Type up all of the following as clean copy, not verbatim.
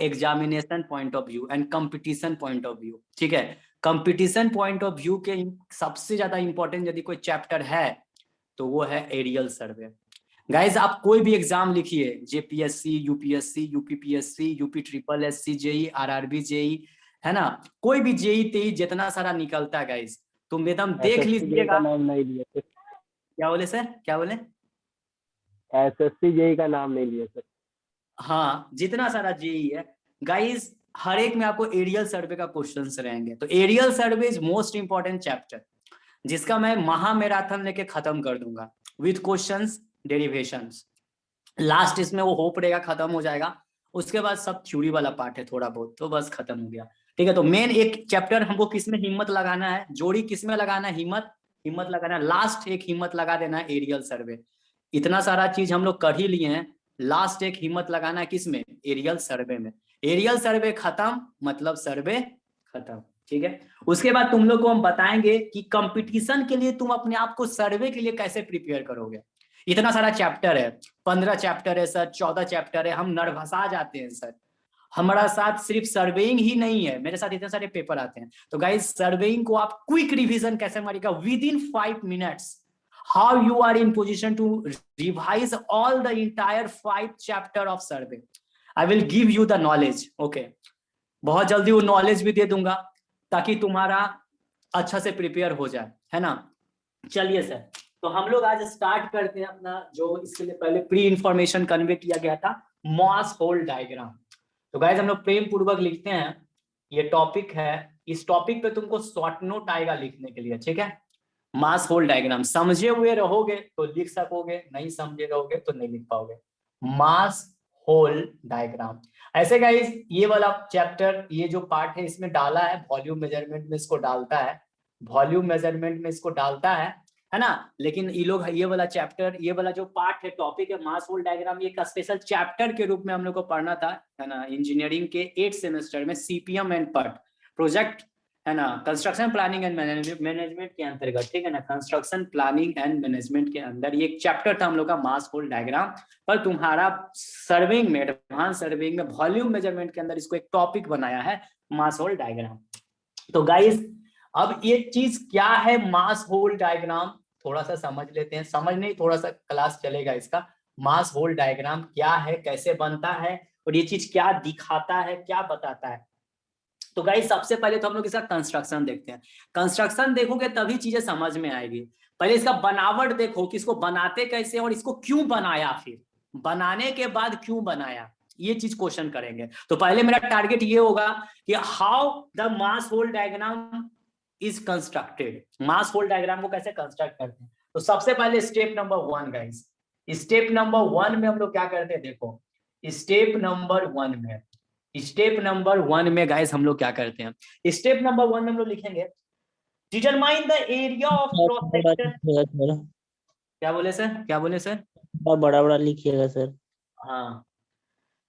Examination point of view and competition point of view. ठीक है, competition point of view के सबसे ज्यादा इंपॉर्टेंट यदि कोई चैप्टर है तो वो है एरियल सर्वे। गाइज आप कोई भी एग्जाम लिखिए, JPSC, UPSC, UPPSC, UP triple SC, JE, RRB, JE, है ना, कोई भी जेई तेई जितना सारा निकलता है गाइज, तो मैडम देख एसएससी का लीजिएगा। नाम नहीं लिया सर। क्या बोले सर, क्या बोले? एसएससी जेई का नाम नहीं लिया सर। हाँ, जितना सारा जेई है गाइज, हर एक में आपको एरियल सर्वे का क्वेश्चंस रहेंगे। तो aerial survey is most important chapter, जिसका मैं महा मैराथन लेके खत्म कर दूंगा विथ क्वेश्चंस, डेरिवेशंस। लास्ट इसमें वो होप रहेगा, खत्म हो जाएगा। उसके बाद सब थ्योरी वाला पार्ट है थोड़ा बहुत, तो बस खत्म हो गया। ठीक है, तो मेन एक चैप्टर हमको किसमें हिम्मत लगाना है, जोड़ी किसमें लगाना है, हिम्मत, हिम्मत लगाना है। लास्ट एक हिम्मत लगा देना है एरियल सर्वे। इतना सारा चीज हम लोग कर ही लिए हैं, लास्ट एक हिम्मत लगाना है किसमें, एरियल सर्वे में। एरियल सर्वे खत्म मतलब सर्वे खत्म। ठीक है, उसके बाद तुम लोग को हम बताएंगे कि कंपटीशन के लिए तुम अपने आप को सर्वे के लिए कैसे प्रिपेयर करोगे। इतना सारा चैप्टर है, 15 चैप्टर है सर, 14 चैप्टर है, हम नर्वसा जाते हैं सर। हमारा साथ सिर्फ सर्वेइंग ही नहीं है, मेरे साथ इतने सारे पेपर आते हैं। तो गाइस सर्वेइंग को आप क्विक रिवीजन कैसे मारिएगा within 5 minutes, how you are in position to revise all the entire 5 chapter of survey. I will give you the knowledge. Okay, बहुत जल्दी वो नॉलेज भी दे दूंगा ताकि तुम्हारा अच्छा से प्रिपेयर हो जाए, है ना। चलिए सर, तो हम लोग आज स्टार्ट करते हैं अपना, जो इसके लिए पहले प्री इंफॉर्मेशन कन्वे किया गया था, मॉस होल डायग्राम। तो गाइस हम लोग प्रेम पूर्वक लिखते हैं, ये टॉपिक है, इस टॉपिक पे तुमको शॉर्ट नोट आएगा लिखने के लिए। ठीक है, मास होल डायग्राम समझे हुए रहोगे तो लिख सकोगे, नहीं समझे रहोगे तो नहीं लिख पाओगे। मास होल डायग्राम। ऐसे गाइस ये वाला चैप्टर, ये जो पार्ट है इसमें डाला है, वॉल्यूम मेजरमेंट में इसको डालता है, वॉल्यूम मेजरमेंट में इसको डालता है ना। लेकिन ये लोग ये वाला चैप्टर, ये वाला जो पार्ट है, टॉपिक है मास होल डायग्राम, ये एक स्पेशल चैप्टर के रूप में हम लोग को पढ़ना था, है ना, इंजीनियरिंग के 8 सेमेस्टर में, सीपीएम एंड पट प्रोजेक्ट, है ना, कंस्ट्रक्शन प्लानिंग एंड मैनेजमेंट के अंतर्गत। ठीक है ना, कंस्ट्रक्शन प्लानिंग एंड मैनेजमेंट के अंदर ये एक चैप्टर था हम लोग का मास होल डायग्राम। पर तुम्हारा सर्वेइंग में, एडवांस सर्वेइंग में वॉल्यूम मेजरमेंट के अंदर इसको एक टॉपिक बनाया है मास होल डायग्राम। तो गाइस अब ये चीज क्या है मास होल डायग्राम, थोड़ा सा समझ लेते हैं। समझ नहीं, थोड़ा सा क्लास चलेगा इसका। मास होल डायग्राम क्या है, कैसे बनता है, और ये चीज क्या दिखाता है, क्या बताता है। तो गाइस सबसे पहले तो हम लोग इसका कंस्ट्रक्शन देखते हैं। कंस्ट्रक्शन देखोगे तभी चीजें समझ में आएगी। पहले इसका बनावट देखो कि इसको बनाते कैसे और इसको क्यों बनाया, फिर बनाने के बाद क्यों बनाया, ये चीज क्वेश्चन करेंगे। तो पहले मेरा टारगेट ये होगा कि how the mass whole diagram is constructed, mass whole diagram को कैसे कंस्ट्रक्ट करते हैं। तो सबसे पहले step number 1 guys, step number 1 में हम लोग क्या करते हैं, देखो स्टेप नंबर 1 में, स्टेप नंबर 1 में गाइस हम लोग क्या करते हैं, स्टेप नंबर 1 में हम लोग लिखेंगे determine the area of cross बड़ा सेक्शन। लिखिएगा सर, क्या बोले सर, क्या बोले सर? बड़ा बड़ा लिखिएगा सर। हाँ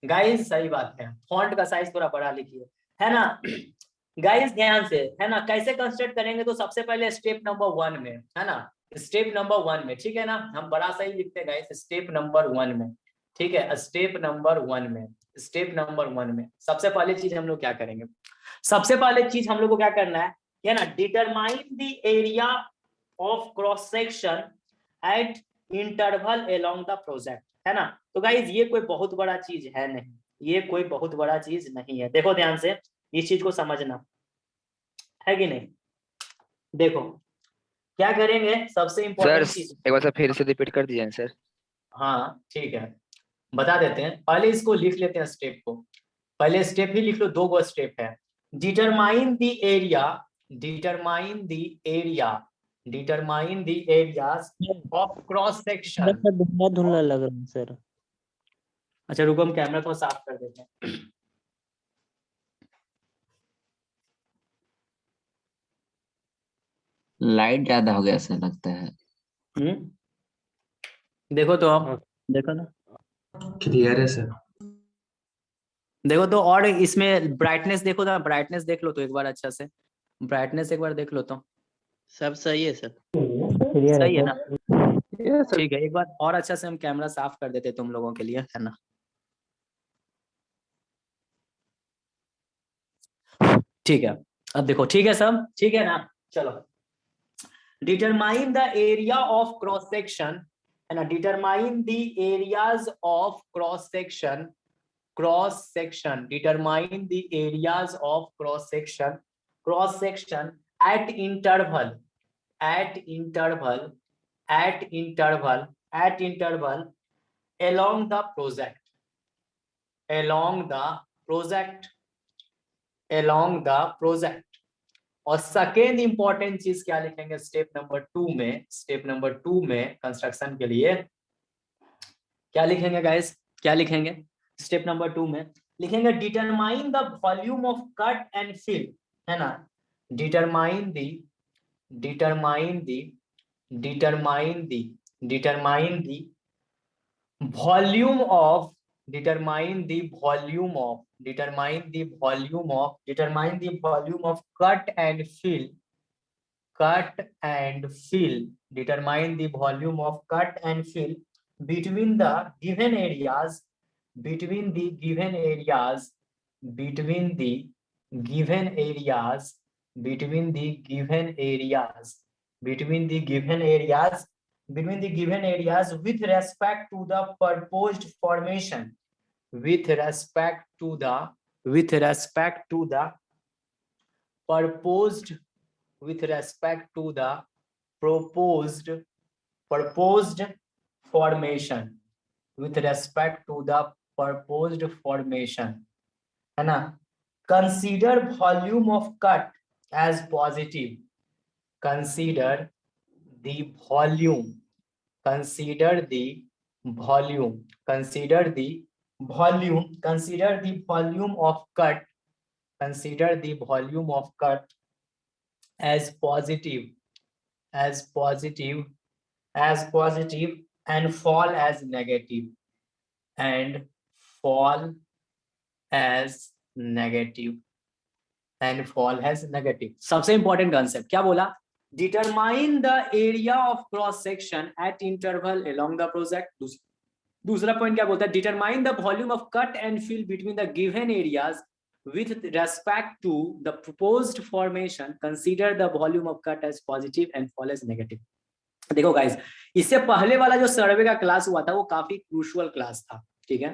गाइस सही बात है, फॉन्ट का साइज थोड़ा बड़ा लिखिए, है ना। गाइस ध्यान से, है ना, कैसे कंस्ट्रक्ट करेंगे, तो सबसे पहले स्टेप नंबर 1 में, है ना, स्टेप नंबर 1 में, ठीक है ना, हम बड़ा सही लिखते हैं गाइस, स्टेप नंबर 1 में। ठीक है, स्टेप नंबर 1 में, स्टेप नंबर 1 में सबसे पहले चीज हम लोग क्या करेंगे, सबसे पहले चीज हम लोग को क्या करना है ना, determine the area of cross section at interval along the project, है ना। तो गाइज ये कोई बहुत बड़ा चीज है नहीं, ये कोई बहुत बड़ा चीज नहीं है। देखो ध्यान से इस चीज को समझना है कि नहीं। देखो क्या करेंगे, सबसे सर इंपॉर्टेंट चीज, एक बार सर फिर से रिपीट कर दीजिए सर। हाँ ठीक है, बता देते हैं, पहले इसको लिख लेते हैं स्टेप को, पहले स्टेप ही लिख लो, 2 गो स्टेप है। Determine the area, determine the area, determine the areas of cross section. धुंधला धुंधला लग रहा है सर। अच्छा रुको, हम कैमरा को साफ कर देते हैं। लाइट ज्यादा हो गया ऐसा लगता है। देखो तो आप, देखो ना, क्लियर है सर। देखो तो, और इसमें ब्राइटनेस देखो ना, ब्राइटनेस देख लो तो एक बार अच्छा से, ब्राइटनेस एक बार देख लो तो। सब सही है सर। सही है ना, ठीक है, एक बार और अच्छा से हम कैमरा साफ कर देते तुम लोगों के लिए, है ना। ठीक है, अब देखो, ठीक है सब, ठीक है ना। चलो, determine the area of cross section, है ना, determine the areas of cross section, cross section, determine the areas of cross section, cross section at interval, at interval, at interval, at interval along the project, along the project, along the project। और second important चीज क्या लिखेंगे step number 2 में, step number 2 में construction के लिए क्या लिखेंगे गाइस, क्या लिखेंगे स्टेप नंबर 2 में? लिखेंगे determine the volume of cut and fill, है ना, determine the, determine the, determine the, determine the volume of, determine the volume of, determine the volume of, determine the volume of cut and fill, cut and fill, determine the volume of cut and fill between the given areas, between the given areas, between the given areas, between the given areas, between the given areas, between the given areas with respect to the proposed formation, with respect to the, with respect to the proposed, with respect to the proposed, proposed formation, with respect to the proposed formation, है ना। Consider volume of cut as positive, consider the volume, consider the volume, consider the volume, consider the volume of cut, consider the volume of cut as positive, as positive, as positive, and fall as negative, and fall as negative, and fall as negative। सबसे important concept क्या बोला, determine the area of cross section at interval along the project. दूसरा point क्या बोलता है, determine the volume of cut and fill between the given areas with respect to the proposed formation, consider the volume of cut as positive and fall as negative। देखो guys, इससे पहले वाला जो सर्वे का क्लास हुआ था वो काफी क्रूशियल क्लास था, ठीक है।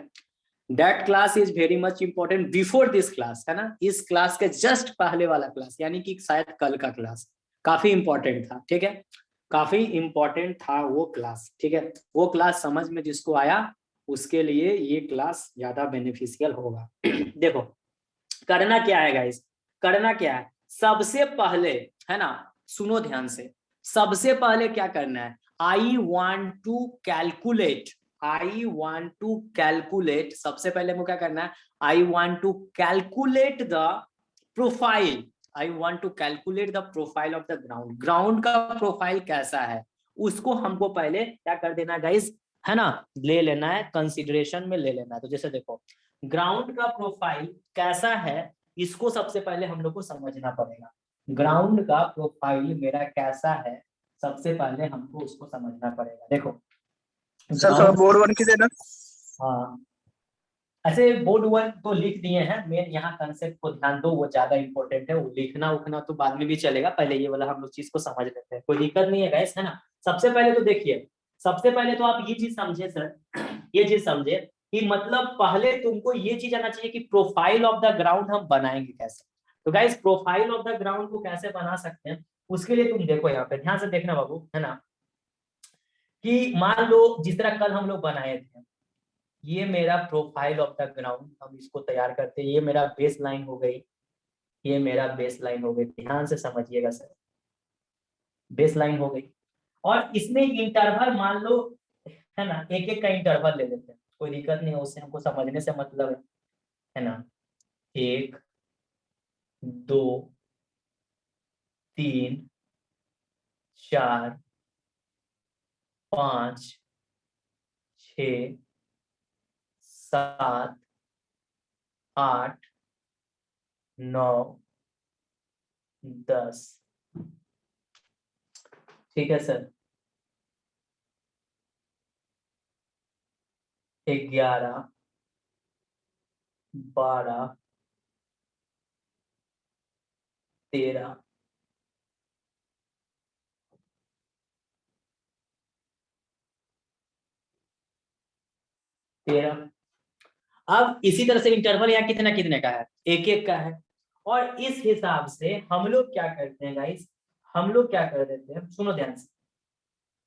That class is very much important before this class, है ना, इस क्लास के जस्ट पहले वाला क्लास, यानी कि शायद कल का क्लास काफी इंपॉर्टेंट था, ठीक है, काफी इंपॉर्टेंट था वो क्लास, ठीक है। वो क्लास समझ में जिसको आया उसके लिए ये क्लास ज्यादा बेनिफिशियल होगा। देखो करना क्या है गाइस, करना क्या है, सबसे पहले, है ना, सुनो ध्यान से, सबसे पहले क्या करना है, I want to calculate, I want to calculate, सबसे पहले मुझे क्या करना है, I want to calculate the profile, I want to calculate the profile of the ground, ground का प्रोफाइल कैसा है उसको हमको पहले क्या कर देना गाइस, है ना, ले लेना है, कंसिडरेशन में ले लेना है। तो जैसे देखो ग्राउंड का प्रोफाइल कैसा है इसको सबसे पहले हम लोग को समझना पड़ेगा, ग्राउंड का प्रोफाइल मेरा कैसा है सबसे पहले हमको उसको समझना पड़ेगा। देखो सर बोर्ड 1 की देना। हाँ, ऐसे बोर्ड 1 तो लिख दिए हैं, मेन यहाँ कंसेप्ट को ध्यान दो, वो ज्यादा इंपॉर्टेंट है, वो लिखना उखना तो बाद में भी चलेगा, पहले ये वाला हम लोग चीज को समझ लेते हैं, कोई दिक्कत नहीं है गाइस, है ना। सबसे पहले तो देखिए, सबसे पहले तो आप ये चीज समझे सर, ये चीज समझे कि मतलब पहले तुमको ये चीज आना चाहिए कि प्रोफाइल ऑफ द ग्राउंड हम बनाएंगे कैसे। तो guys profile of the ground को कैसे बना सकते हैं उसके लिए तुम देखो यहाँ पे ध्यान से देखना बाबू, है ना, कि मान लो जिस तरह कल हम लोग बनाए थे, ये मेरा प्रोफाइल ऑफ द ग्राउंड, हम इसको तैयार करते हैं, ये मेरा बेस लाइन हो गई, ये मेरा बेस लाइन हो गई, ध्यान से समझिएगा सर, बेस लाइन हो गई, और इसमें इंटरवल मान लो, है ना, एक एक का इंटरवल ले लेते हैं, कोई दिक्कत नहीं है, उससे हमको समझने से मतलब है ना, 1 2 3 4 5 6 7 8 9 10, ठीक है सर, 11 12 13 13। अब इसी तरह से इंटरवल यहाँ कितना कितने का है, एक एक का है। और इस हिसाब से हम लोग क्या करते हैं गाइस, हम लोग क्या कर देते हैं, सुनो ध्यान से,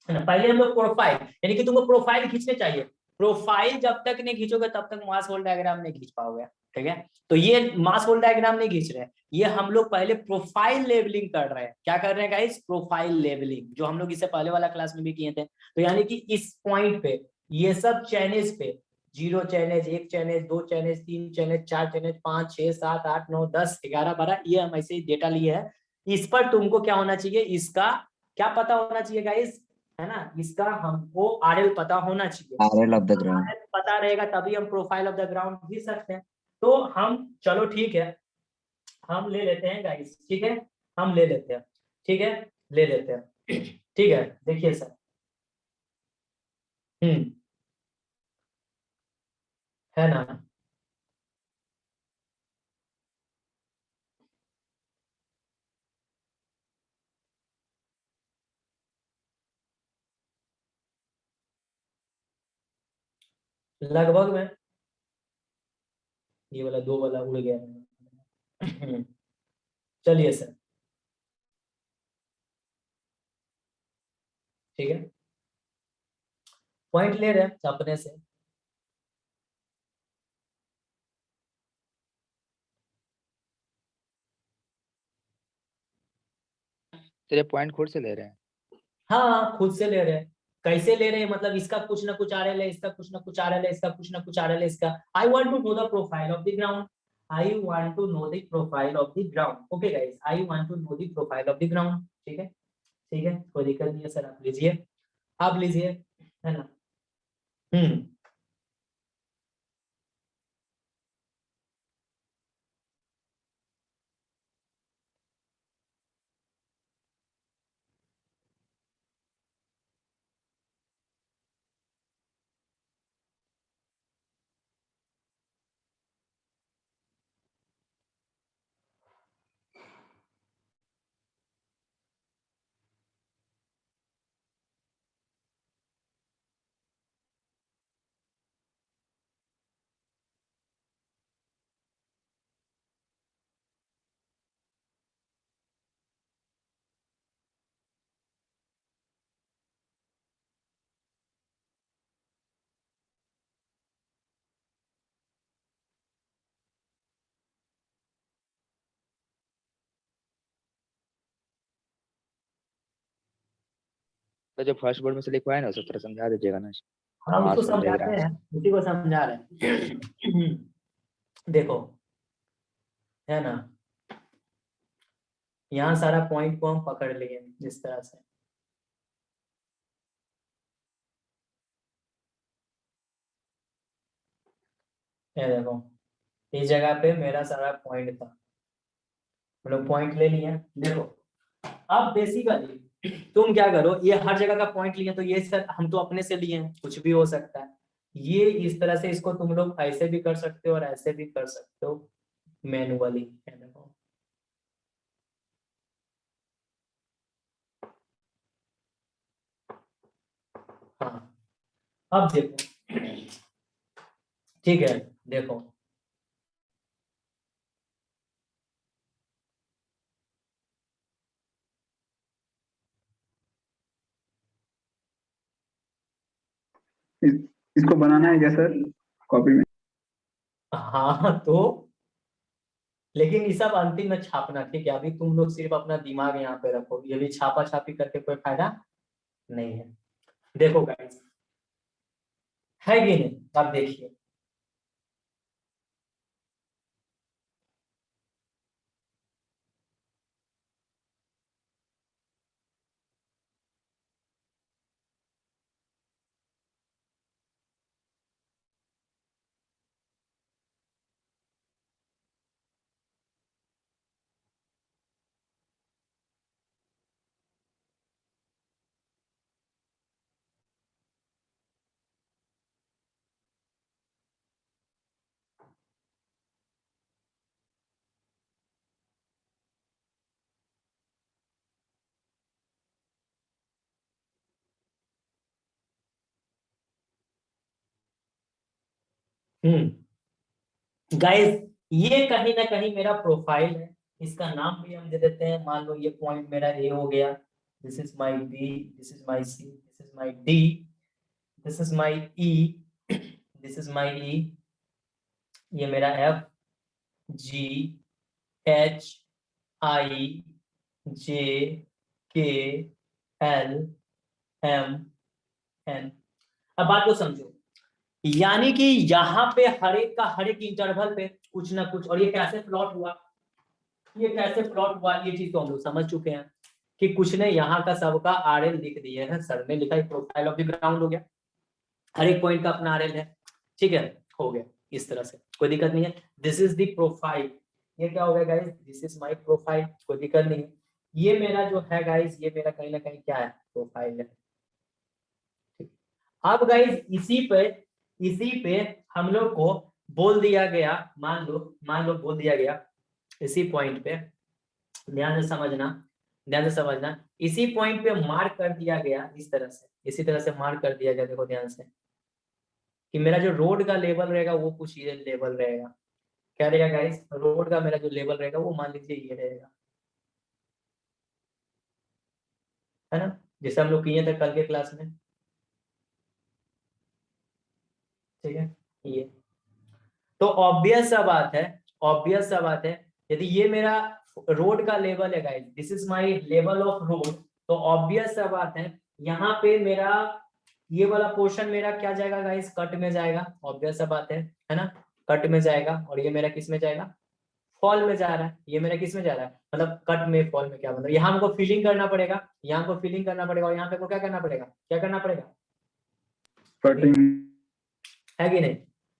है ना। पहले हम लोग प्रोफाइल, यानी कि तुमको प्रोफाइल खींचने चाहिए। प्रोफाइल जब तक नहीं खींचोगे तब तक मास होल डायग्राम नहीं खींच पाओगे, ठीक है। तो ये मास होल डायग्राम नहीं खींच रहे हैं, ये हम लोग पहले प्रोफाइल लेवलिंग कर रहे हैं। क्या कर रहे हैं गाइस, प्रोफाइल लेवलिंग, जो हम लोग इससे पहले वाला क्लास में भी किए थे। तो यानी कि इस पॉइंट पे ये सब चैनेज पे, 0 चैनेज, 1 चैनेज, 2 चैनेज, 3 चैनेज, 4 चैनेज, 5 6 7 8 9 10 11 12, ये हम ऐसे ही डेटा लिए हैं। इस पर तुमको क्या होना चाहिए, इसका क्या पता होना चाहिए गाइस, है ना। इसका हमको आरएल पता होना चाहिए। RL of the ground. RL पता रहेगा तभी हम प्रोफाइल ऑफ द ग्राउंड भी सकते हैं। तो हम, चलो ठीक है, हम ले लेते हैं गाइस, ठीक है, हम ले लेते हैं, ठीक है, ले लेते हैं। ठीक है, देखिए सर, है ना। लगभग में ये वाला 2 वाला उड़ गया। चलिए सर, ठीक है, पॉइंट ले रहे हैं अपने से। तेरे पॉइंट खुद से ले रहे हैं। हाँ, खुद से ले रहे हैं। कैसे ले रहे हैं, मतलब इसका कुछ ना कुछ आरएल है, इसका कुछ ना कुछ आरएल है, इसका कुछ ना कुछ आरएल है, इसका। I want to know the profile of the ground, I want to know the profile of the ground. Okay guys, I want to know the profile of the ground, ठीक है, ठीक है, कोई दिक्कत नहीं है सर, आप लीजिए, आप लीजिए, है ना। हम्म, तो जो फर्स्ट बोर्ड में से लिखवाया ना उसे थोड़ा समझा दीजिएगा ना। हाँ उसको मार्स होल समझाते डायग्राम। हैं, उसी को समझा रहे हैं। देखो, है ना, यहाँ सारा पॉइंट को हम पकड़ लिए जिस तरह से, ये देखो, इस जगह पे मेरा सारा पॉइंट था, हम लोग पॉइंट ले लिए। देखो, अब बेसिकली तुम क्या करो, ये हर जगह का पॉइंट लिए तो ये सर हम तो अपने से लिए हैं, कुछ भी हो सकता है। ये इस तरह से इसको तुम लोग ऐसे भी कर सकते हो और ऐसे भी कर सकते हो, मैनुअली, है देखो। हाँ, अब देखो, ठीक है, देखो, इसको बनाना है क्या सर, कॉपी में? हाँ तो, लेकिन ये सब अंतिम में छापना, ठीक है, अभी तुम लोग सिर्फ अपना दिमाग यहाँ पे रखो, ये भी छापा छापी करके कोई फायदा नहीं है। देखो गाइस, है कि नहीं, अब देखिए, गाइस ये कहीं ना कहीं मेरा प्रोफाइल है, इसका नाम भी हम दे देते हैं। मान लो ये पॉइंट मेरा ए हो गया, this is my B, this is my C, this is my D, this is my E, this is my E, ये मेरा F, G, H, I, J, K, L, M, N. अब बात को समझो, यानी कि यहाँ पे हर एक का हर एक इंटरवल पे कुछ ना कुछ, और ये कैसे प्लॉट हुआ, ये कैसे प्लॉट हुआ, ये चीज तो हम लोग समझ चुके हैं कि कुछ ने यहाँ का सबका आरएल लिख दिए है। सर ने लिखा है प्रोफाइल ऑफ द ग्राउंड हो गया, हर एक पॉइंट का अपना आरएल है, ठीक है, हो गया इस तरह से, कोई दिक्कत नहीं है। दिस इज द प्रोफाइल, ये क्या हो गया guys, this is my profile, कोई दिक्कत नहीं है। ये मेरा जो है गाइस, ये मेरा कहीं ना कहीं क्या है, प्रोफाइल है। अब गाइस इसी पे हम लोग को बोल दिया गया, मान लो बोल दिया गया इसी पॉइंट पे, ध्यान से समझना, इसी पॉइंट पे मार्क कर दिया गया इस तरह से, इसी तरह से मार्क कर दिया गया, देखो ध्यान से, कि मेरा जो रोड का लेवल रहेगा वो कुछ ये लेवल रहेगा। क्या रहेगा गाइस, रोड का मेरा जो लेवल रहेगा वो मान लीजिए ये रहेगा, है ना, जैसे हम लोग किए थे कल के क्लास में, ठीक है। ये तो ऑब्वियस सा बात है, यदि ये मेरा रोड का लेवल है guys, this is my level of road, तो ऑब्वियस सा बात है यहाँ पे मेरा ये वाला पोर्शन मेरा क्या जाएगा गाइस, कट में जाएगा, ऑब्वियस सा बात है ना, कट में जाएगा। और ये मेरा किस में जाएगा, फॉल में जा रहा है। ये मेरा किस में जा रहा है, मतलब कट में, फॉल में, क्या मतलब, यहाँ हमको फीलिंग करना पड़ेगा, यहाँ हमको फीलिंग करना पड़ेगा, और यहाँ पे को क्या करना पड़ेगा, क्या करना पड़ेगा, कटिंग है कि नहीं,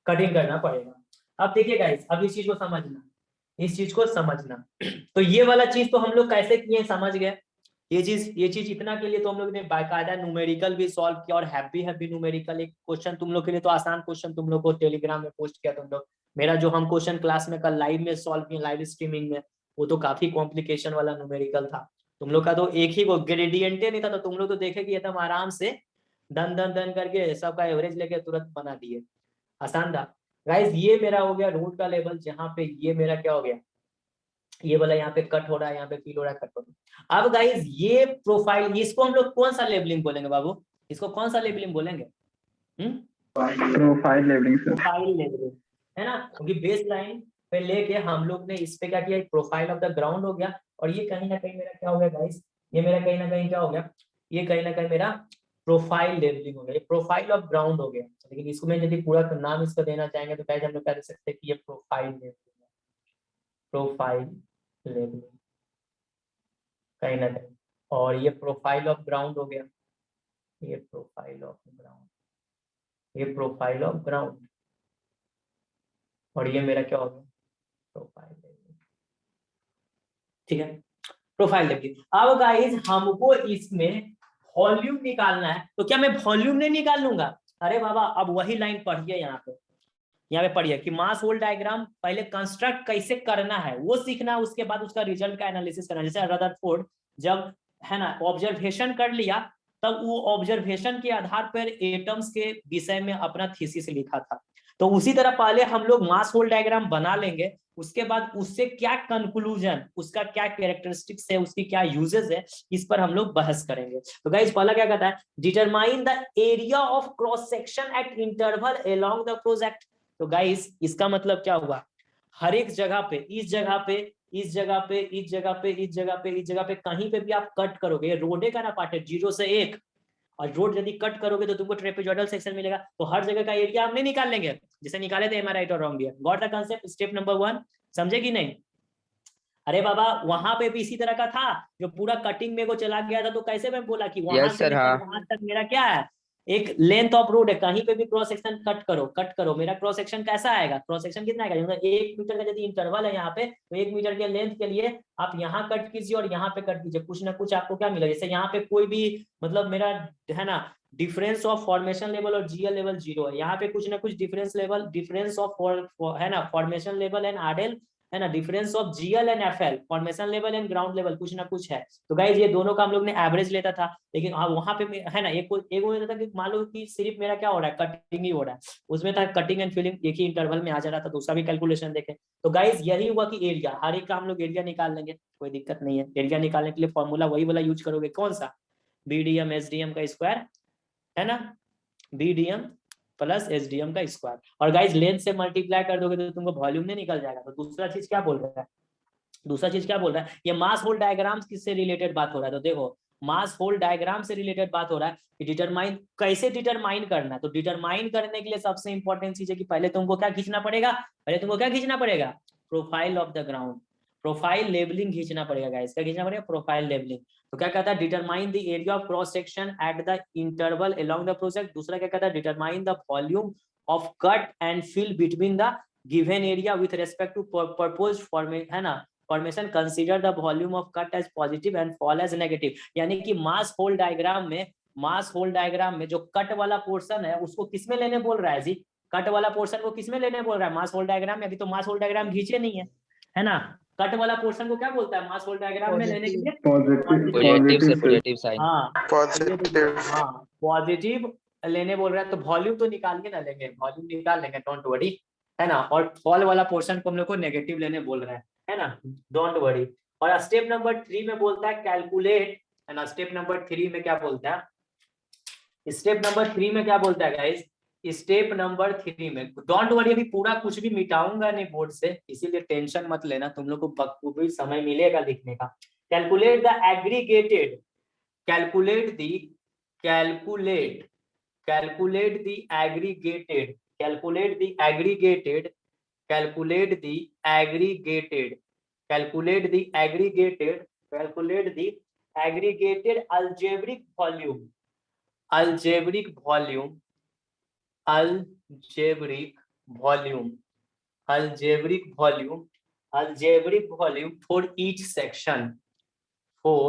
कटिंग करना पड़ेगा। अब देखिए गाइस, अब इस चीज को समझना, तो ये वाला चीज तो हम लोग कैसे किए समझ गए। ये चीज इतना के लिए तो हम लोग ने बाकायदा न्यूमेरिकल भी सॉल्व किया, और हैप्पी न्यूमेरिकल एक क्वेश्चन तुम लोग के लिए तो आसान क्वेश्चन तुम लोग को टेलीग्राम में पोस्ट किया तुम लोग। मेरा जो हम क्वेश्चन क्लास में कल लाइव में सॉल्व किए, लाइव स्ट्रीमिंग में, वो तो काफी कॉम्प्लिकेशन वाला न्यूमेरिकल था। तुम लोग का तो एक ही ग्रेडियंटे नहीं था, तो तुम लोग तो देखे कि एकदम आराम से दन करके सबका एवरेज लेके तुरंत बना दिए, आसान था गाइस। ये मेरा हो गया रोड का लेवल, जहां पे ये मेरा क्या हो गया, ये वाला यहाँ पे कट हो रहा है, यहाँ पे फील हो रहा है, कट हो रहा है। अब गाइस ये प्रोफाइल, इसको हम लोग कौन सा लेबलिंग बोलेंगे बाबू, इसको कौन सा लेबलिंग बोलेंगे, profile labelling sir, profile labelling, है ना, क्योंकि बेस लाइन पे लेके हम लोग ने इस पे क्या किया, प्रोफाइल ऑफ द ग्राउंड हो गया। और ये कहीं ना कहीं मेरा क्या हो गया गाइस, ये मेरा कहीं ना कहीं क्या हो गया, ये कहीं ना कहीं मेरा प्रोफाइल लेबलिंग हो गया, ये प्रोफाइल ऑफ ग्राउंड हो गया। लेकिन इसको मैं यदि पूरा नाम इसका देना चाहेंगे तो गाइस हम लोग कह दे सकते हैं कि ये प्रोफाइल लेबलिंग है, प्रोफाइल लेबलिंग कहीं ना कहीं। और ये प्रोफाइल ऑफ ग्राउंड हो गया, ये प्रोफाइल ऑफ ग्राउंड, ये प्रोफाइल ऑफ ग्राउंड, और ये मेरा क्या हो गया, प्रोफाइल लेबलिंग, ठीक है, प्रोफाइल लेबलिंग। अब गाइस हमको इसमें वॉल्यूम निकालना है, तो क्या मैं वॉल्यूम नहीं निकाल लूंगा, अरे बाबा अब वही लाइन पढ़िए, यहाँ पे पढ़िए कि मास होल डायग्राम पहले कंस्ट्रक्ट कैसे करना है वो सीखना, उसके बाद उसका रिजल्ट का एनालिसिस करना। जैसे रदरफोर्ड जब, है ना, ऑब्जर्वेशन कर लिया, तब वो ऑब्जर्वेशन के आधार पर एटम्स के विषय में अपना थीसिस लिखा था। तो उसी तरह पहले हम लोग मास होल डायग्राम बना लेंगे, उसके बाद उससे क्या कंक्लूजन, उसका क्या कैरेक्टरिस्टिक्स है, उसकी क्या यूजेस है, इस पर हम लोग बहस करेंगे। तो गाइस पहला क्या कहता है, determine the area of cross section at interval along the project. तो गाइस इसका मतलब क्या हुआ, हर एक जगह पे, इस जगह पे, इस जगह पे, इस जगह पे, इस जगह पे, इस जगह पे, कहीं पे भी आप कट करोगे, रोडे का ना पार्ट है 0 से 1, और रोड यदि कट करोगे तो तुमको ट्रेपेजॉइडल सेक्शन मिलेगा। तो हर जगह का एरिया हम नहीं निकाल लेंगे, जैसे निकाले थे, एम आई राइट और wrong, got the concept, step number 1, समझे कि नहीं। अरे बाबा वहां पे भी इसी तरह का था, जो पूरा कटिंग में को चला गया था, तो कैसे मैं बोला कि वहां से लेकर वहां तक मेरा क्या है, एक लेंथ ऑफ रोड है, कहीं पे भी क्रॉस सेक्शन कट करो, मेरा क्रॉस सेक्शन कैसा आएगा, क्रॉस सेक्शन कितना आएगा, मतलब 1 मीटर का यदि इंटरवल है यहाँ पे, तो 1 मीटर के लेंथ के लिए आप यहाँ कट कीजिए और यहाँ पे कट कीजिए, कुछ ना कुछ आपको क्या मिलेगा। जैसे यहाँ पे कोई भी, मतलब मेरा, है ना, डिफरेंस ऑफ फॉर्मेशन लेवल और जीएल लेवल 0 है, यहाँ पे कुछ ना कुछ डिफरेंस ऑफ, है ना, फॉर्मेशन लेवल एंड आरएल है ना, difference of GL and FL, formation level and ground level, कुछ ना कुछ है। तो गाइज ये दोनों का हम लोग ने एवरेज लेता था, लेकिन हाँ वहां पे है ना एक होता था कि मान लो कि सिर्फ मेरा क्या हो रहा है, कटिंग ही हो रहा है, उसमें था कटिंग एंड फिलिंग एक ही इंटरवल में आ जा रहा था, दूसरा भी कैलकुलेशन देखे। तो गाइज यही हुआ कि एरिया, हर एक का हम लोग एरिया निकाल लेंगे, कोई दिक्कत नहीं है। एरिया निकालने के लिए फॉर्मूला वही वाला यूज करोगे, कौन सा, बीडीएम एसडीएम का स्क्वायर, है ना, बीडीएम प्लस एसडीएम का स्क्वायर। और गाइज लेंथ से मल्टीप्लाई कर दोगे तो तुमको वॉल्यूम नहीं निकल जाएगा। तो दूसरा चीज क्या बोल रहा है, दूसरा चीज क्या बोल रहा है, ये मास होल डायग्राम किससे रिलेटेड बात हो रहा है, तो देखो मास होल डायग्राम से रिलेटेड बात हो रहा है कि डिटरमाइन, कैसे डिटरमाइन करना है। तो डिटरमाइन करने के लिए सबसे इंपॉर्टेंट चीज है कि पहले तुमको क्या खींचना पड़ेगा, पहले तुमको क्या खींचना पड़ेगा, profile of the ground, profile levelling खींचना पड़ेगा गाइस, क्या खींचना पड़ेगा, प्रोफाइल लेवलिंग। तो क्या कहता है, determine the area of cross section at the interval along the project. दूसरा क्या कहता है, determine the volume of cut and fill between the given area with respect to proposed formation, है ना, formation, consider the volume of cut as positive and fall as negative. यानी कि मास whole diagram में, मास whole diagram में जो cut वाला portion है उसको किसमें लेने बोल रहा है जी, कट वाला पोर्शन को किसमें लेने बोल रहा है, मास होल डायग्राम में। अभी तो मास होल डायग्राम खींचे नहीं है ना, कट वाला पोर्शन को क्या बोलता है मास होल डायग्राम में लेने के लिए, पॉजिटिव से पॉजिटिव साइन। हाँ पॉजिटिव। हाँ पॉजिटिव लेने बोल रहा है। तो वॉल्यूम तो निकालिए ना, लेंगे वॉल्यूम निकाल लेंगे, डोंट वरी, है ना। और फॉल वाला पोर्शन को हम लोग को नेगेटिव लेने बोल रहा है ना, डोंट वरी। और स्टेप नंबर 3 में बोलता है कैलकुलेट, है ना। स्टेप नंबर 3 में क्या बोलता है, स्टेप नंबर 3 में क्या बोलता है गाइस, स्टेप नंबर 3 में, डोंट वरी, अभी पूरा कुछ भी मिटाऊंगा नहीं बोर्ड से, इसीलिए टेंशन मत लेना, तुम लोग को बखूबी समय मिलेगा लिखने का। Calculate the aggregated, calculate the, calculate, calculate the aggregated, calculate the aggregated, calculate the aggregated, calculate the aggregated, calculate the aggregated algebraic volume, algebraic volume, algebraic volume, algebraic volume, algebraic volume for each section, for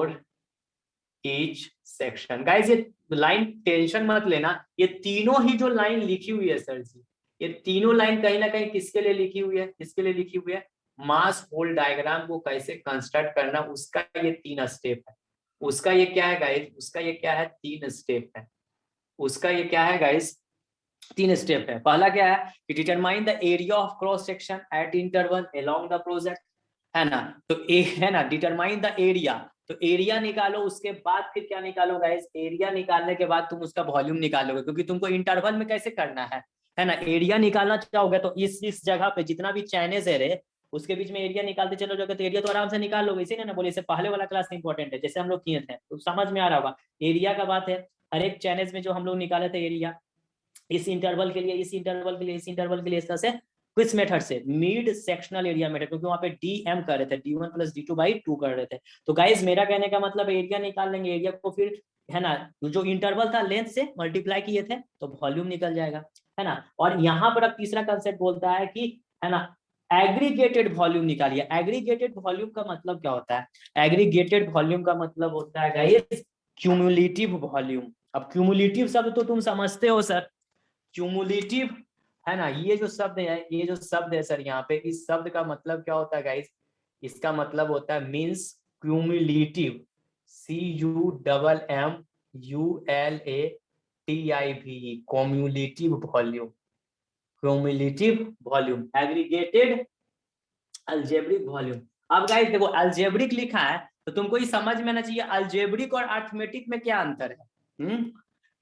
each section। Guys ये line tension मत लेना, ये तीनों ही जो line लिखी हुई है sir जी, ये तीनों लाइन कहीं ना कहीं किसके लिए लिखी हुई है, किसके लिए लिखी हुई है, मास होल डायग्राम को कैसे कंस्ट्रक्ट करना, उसका ये 3 स्टेप है। उसका ये क्या है गाइस, उसका ये क्या है, 3 स्टेप है। उसका ये क्या है गाइस, 3 स्टेप है। पहला क्या है कि determine the area of cross section at interval along the project, है ना। तो ए है ना, डिटरमाइन द एरिया, तो एरिया निकालो, उसके बाद फिर क्या निकालो गाइस, एरिया निकालने के बाद तुम उसका वॉल्यूम निकालोगे, क्योंकि तुमको इंटरवल में कैसे करना है ना। एरिया निकालना चाहोगे तो इस जगह पे जितना भी चाइनीज है रे, उसके बीच में एरिया निकालते चलो जाओगे तो एरिया तो आराम से निकाल लोगे। इसीलिए ना बोले, इससे पहले वाला क्लास इंपॉर्टेंट है, जैसे हम लोग किए थे, तो समझ में आ रहा होगा। एरिया का बात है, हर एक चाइनीज में जो हम लोग निकाले थे एरिया, इस इंटरवल के लिए, इस इंटरवल के लिए, इस इंटरवल के लिए, इस तरह से किस मेथड से, मिड सेक्शनल एरिया मेथड, क्योंकि वहां पे डीएम कर रहे थे, D1 + D2/2 कर रहे थे। तो गाइस मेरा कहने का मतलब एरिया निकाल लेंगे, एरिया को फिर, है ना, जो इंटरवल था लेंथ से मल्टीप्लाई किए थे तो वॉल्यूम निकल जाएगा, है ना। और यहाँ पर अब तीसरा कंसेप्ट बोलता है कि, है ना, एग्रीगेटेड वॉल्यूम निकालिए। एग्रीगेटेड वॉल्यूम का मतलब क्या होता है, एग्रीगेटेड वॉल्यूम का मतलब होता है गाइस क्यूमुलेटिव वॉल्यूम। अब क्यूमुलेटिव शब्द तो तुम समझते हो सर, क्यूमुलेटिव, है ना, ये जो शब्द है, ये जो शब्द है सर यहाँ पे, इस शब्द का मतलब क्या होता है गाइस, इसका मतलब होता है means cumulative, CUMMULATIVE, cumulative volume, cumulative volume, aggregated algebraic volume. अब गाइस देखो अलजेब्रिक लिखा है तो तुमको ये समझ में आना चाहिए अलजेब्रिक और अरिथमेटिक में क्या अंतर है।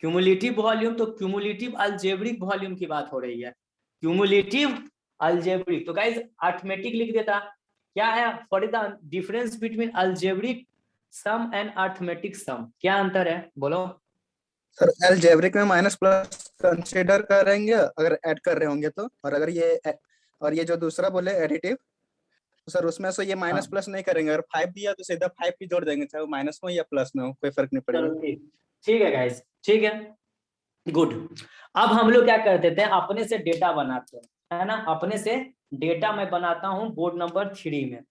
क्यूमुलेटिव वॉल्यूम, तो क्यूमुलेटिव अलजेब्रिक वॉल्यूम की बात हो रही है, क्यूमुलेटिव अलजेब्रिक। तो गाइस अरिथमेटिक लिख देता, क्या है, what is the difference between algebraic sum and arithmetic sum, क्या अंतर है बोलो। सर अलजेब्रिक में माइनस प्लस कंसीडर करेंगे अगर ऐड कर रहे होंगे तो, और अगर ये जो दूसरा बोले एडिटिव, तो सर उसमें से ये माइनस प्लस नहीं करेंगे, अगर 5 दिया तो सीधा 5 भी जोड़ देंगे, चाहे वो माइनस में हो या प्लस में हो, कोई फर्क नहीं पड़ेगा। ठीक है गाइस, ठीक है, गुड। अब हम लोग क्या करते थे, अपने से डेटा बनाते हैं, है ना, अपने से डेटा मैं बनाता हूं बोर्ड नंबर 3 में।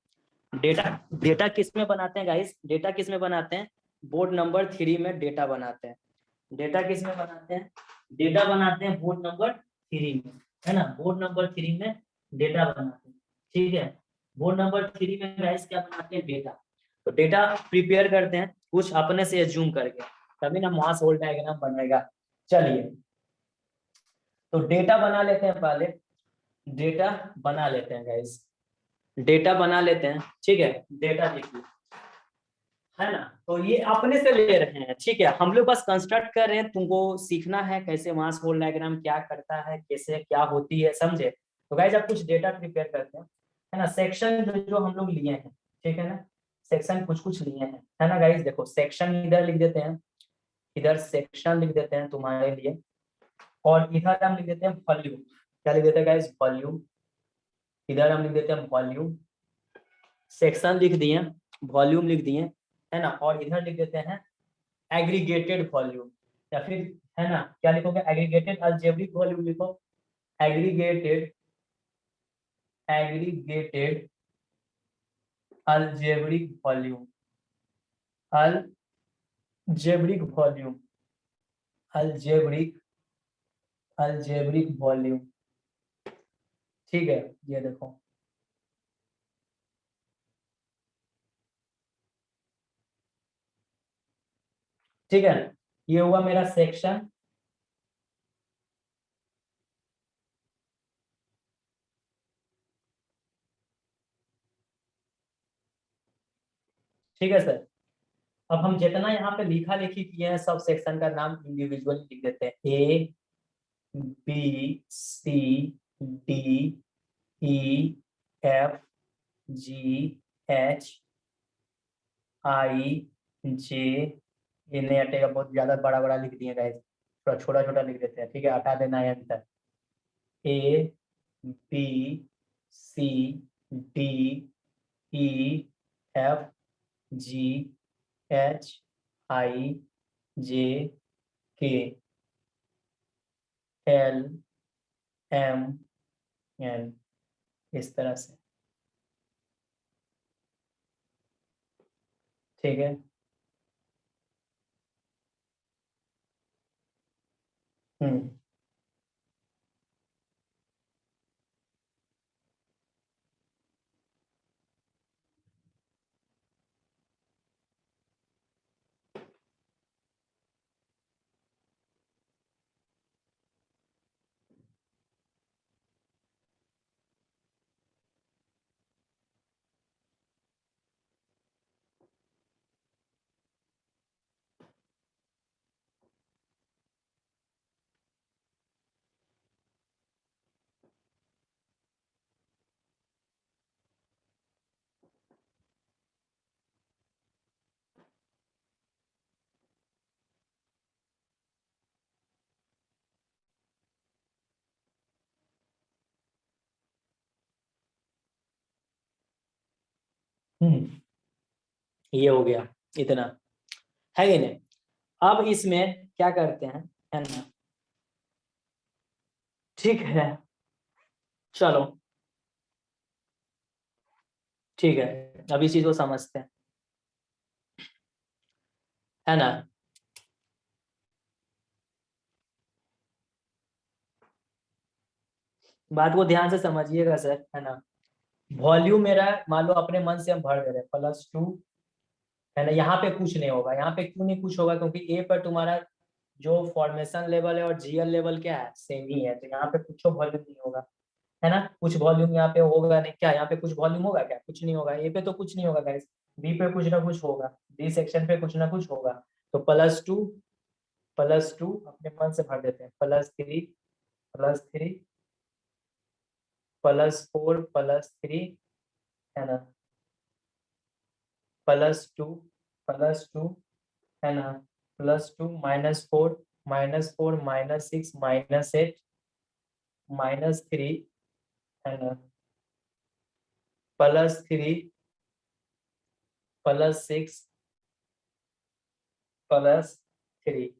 डेटा किस में बनाते हैं गाइस, डेटा किस में बनाते हैं, बोर्ड नंबर 3 में डेटा बनाते हैं। डेटा किस में बनाते हैं, डेटा बनाते हैं बोर्ड नंबर 3 में, है ना, बोर्ड नंबर 3 में डेटा बनाते हैं, ठीक है। वो नंबर 3 में गाइस क्या बनाते हैं, डेटा। तो डेटा प्रिपेयर करते हैं कुछ अपने से एज्यूम करके, तभी ना मास होल डायग्राम बनेगा। चलिए तो डेटा बना लेते हैं, पहले डेटा बना लेते हैं गाइस, डेटा बना लेते हैं, ठीक है। डेटा देखिए, है ना, तो ये अपने से ले रहे हैं, ठीक है। हम लोग बस कंस्ट्रक्ट कर रहे हैं, तुमको सीखना है कैसे मास होल डायग्राम क्या करता है, कैसे क्या होती है, समझे। तो गाइस आप कुछ डेटा प्रिपेयर करते हैं, है ना। सेक्शन जो हम लोग लिए हैं, ठीक है ना, सेक्शन कुछ कुछ लिए हैं, है ना गाइस। देखो सेक्शन इधर लिख देते हैं, इधर सेक्शन लिख देते हैं तुम्हारे लिए, और इधर हम लिख देते हैं वॉल्यूम। क्या लिख देते हैं गाइस, वॉल्यूम। इधर हम लिख देते हैं वॉल्यूम, सेक्शन लिख दिए, वॉल्यूम लिख दिए, है ना। और इधर लिख देते हैं एग्रीगेटेड वॉल्यूम, या फिर है ना क्या लिखोगे, एग्रीगेटेड अलजेब्रिक वॉल्यूम लिखो, aggregated aggregated algebraic volume, algebraic volume, algebraic algebraic volume, ठीक है। ये देखो ठीक है, ये हुआ मेरा सेक्शन, ठीक है सर। अब हम जितना यहाँ पे लिखा लिखी किए हैं सब सेक्शन का नाम इंडिविजुअली लिख देते हैं, A B C D E F G H I J, ये नहीं हटेगा, बहुत ज्यादा बड़ा बड़ा लिख दिए गाइस, थोड़ा छोटा छोटा लिख देते हैं, ठीक है, हटा देना है अंतर। A B C D E F G H I J K L M N, इस तरह से, ठीक है। हम्म, ये हो गया इतना, है कि नहीं। अब इसमें क्या करते हैं, है ना, ठीक है, चलो ठीक है, अब इस चीज को समझते हैं, है ना। बात को ध्यान से समझिएगा सर, है ना। वॉल्यूम मेरा मान लो अपने मन से हम भर दे रहे हैं +2, है ना। यहाँ पे कुछ नहीं होगा, यहाँ पे क्यों नहीं कुछ होगा, क्योंकि ए पर तुम्हारा जो फॉर्मेशन लेवल है और जीएल लेवल क्या है, सेम ही है, तो यहाँ पे कुछ वॉल्यूम नहीं होगा, है ना। कुछ वॉल्यूम यहाँ पे होगा नहीं, क्या यहाँ पे कुछ वॉल्यूम होगा क्या, कुछ नहीं होगा। ए पे तो कुछ नहीं होगा गाइस, बी पे कुछ ना कुछ होगा, डी सेक्शन पे कुछ ना कुछ होगा। तो +2 अपने मन से भर देते हैं, +3 +3 +4 +3, है ना, +2 +2, है ना, +2 -4 -4 -6 -8 -3, है ना, +3 +6 +3,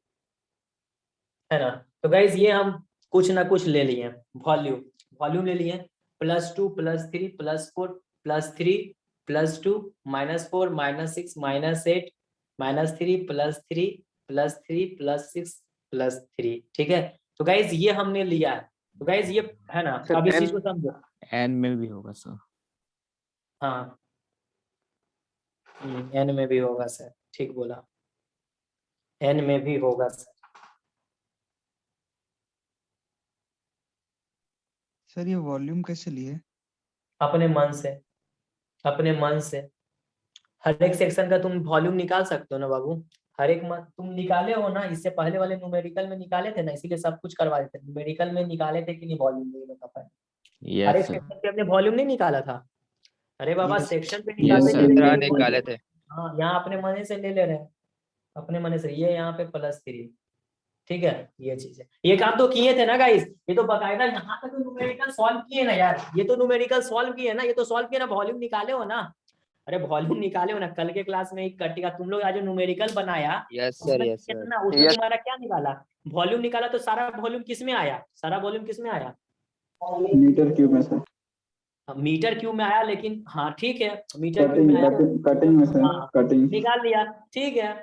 है ना। तो गाइज ये हम कुछ ना कुछ ले लिए, वॉल्यूम ले लिए, +2 +3 +4 +3 +2 -4 -6 -8 -3 +3 +3 +6 +3, ठीक है। तो गाइज ये हमने लिया है, तो गाइज ये, है ना। अब इस चीज को समझो, एन में भी होगा सर। हाँ n में भी होगा सर, ठीक बोला, n में भी होगा सर। सर ये वॉल्यूम कैसे लिए? अपने मन से, अपने मन से। हर एक सेक्शन का तुम वॉल्यूम निकाल सकते हो ना बाबू, हर एक तुम निकाले हो ना, इससे पहले वाले न्यूमेरिकल में निकाले थे ना, इसीलिए सब कुछ करवा देते। न्यूमेरिकल में निकाले थे कि नहीं वॉल्यूम, नहीं बता पाए। हर एक सेक्शन पे अपने वॉल्यूम नहीं निकाला था। अरे बाबा सेक्शन पे निकालते sir. थे लेकिन सत्रह निकाले थे। हाँ यहाँ अपने मने से ले रहे हैं, अपने मने से। ये यहाँ पे +3, ठीक है, ये चीज है। ये काम तो किए थे ना गाइस, ये तो बकायदा यहाँ पे तो न्यूमेरिकल सॉल्व किए ना यार, ये तो न्यूमेरिकल सॉल्व किए ना, ये तो सॉल्व किए ना, वॉल्यूम निकाले हो ना। अरे वॉल्यूम निकाले हो ना, कल के क्लास में एक कटेगा तुम लोग, आज जो न्यूमेरिकल बनाया यस सर, उसमें यस सर। कितना, उसमें तुम्हारा क्या निकाला, वॉल्यूम निकाला, तो सारा वॉल्यूम किस में आया, सारा वॉल्यूम किस में आया, मीटर क्यूब में सर, मीटर क्यूब में आया। लेकिन हाँ ठीक है, मीटर क्यूब कटिंग में आया, कटिंग में सर, हाँ, कटिंग निकाल लिया, ठीक है,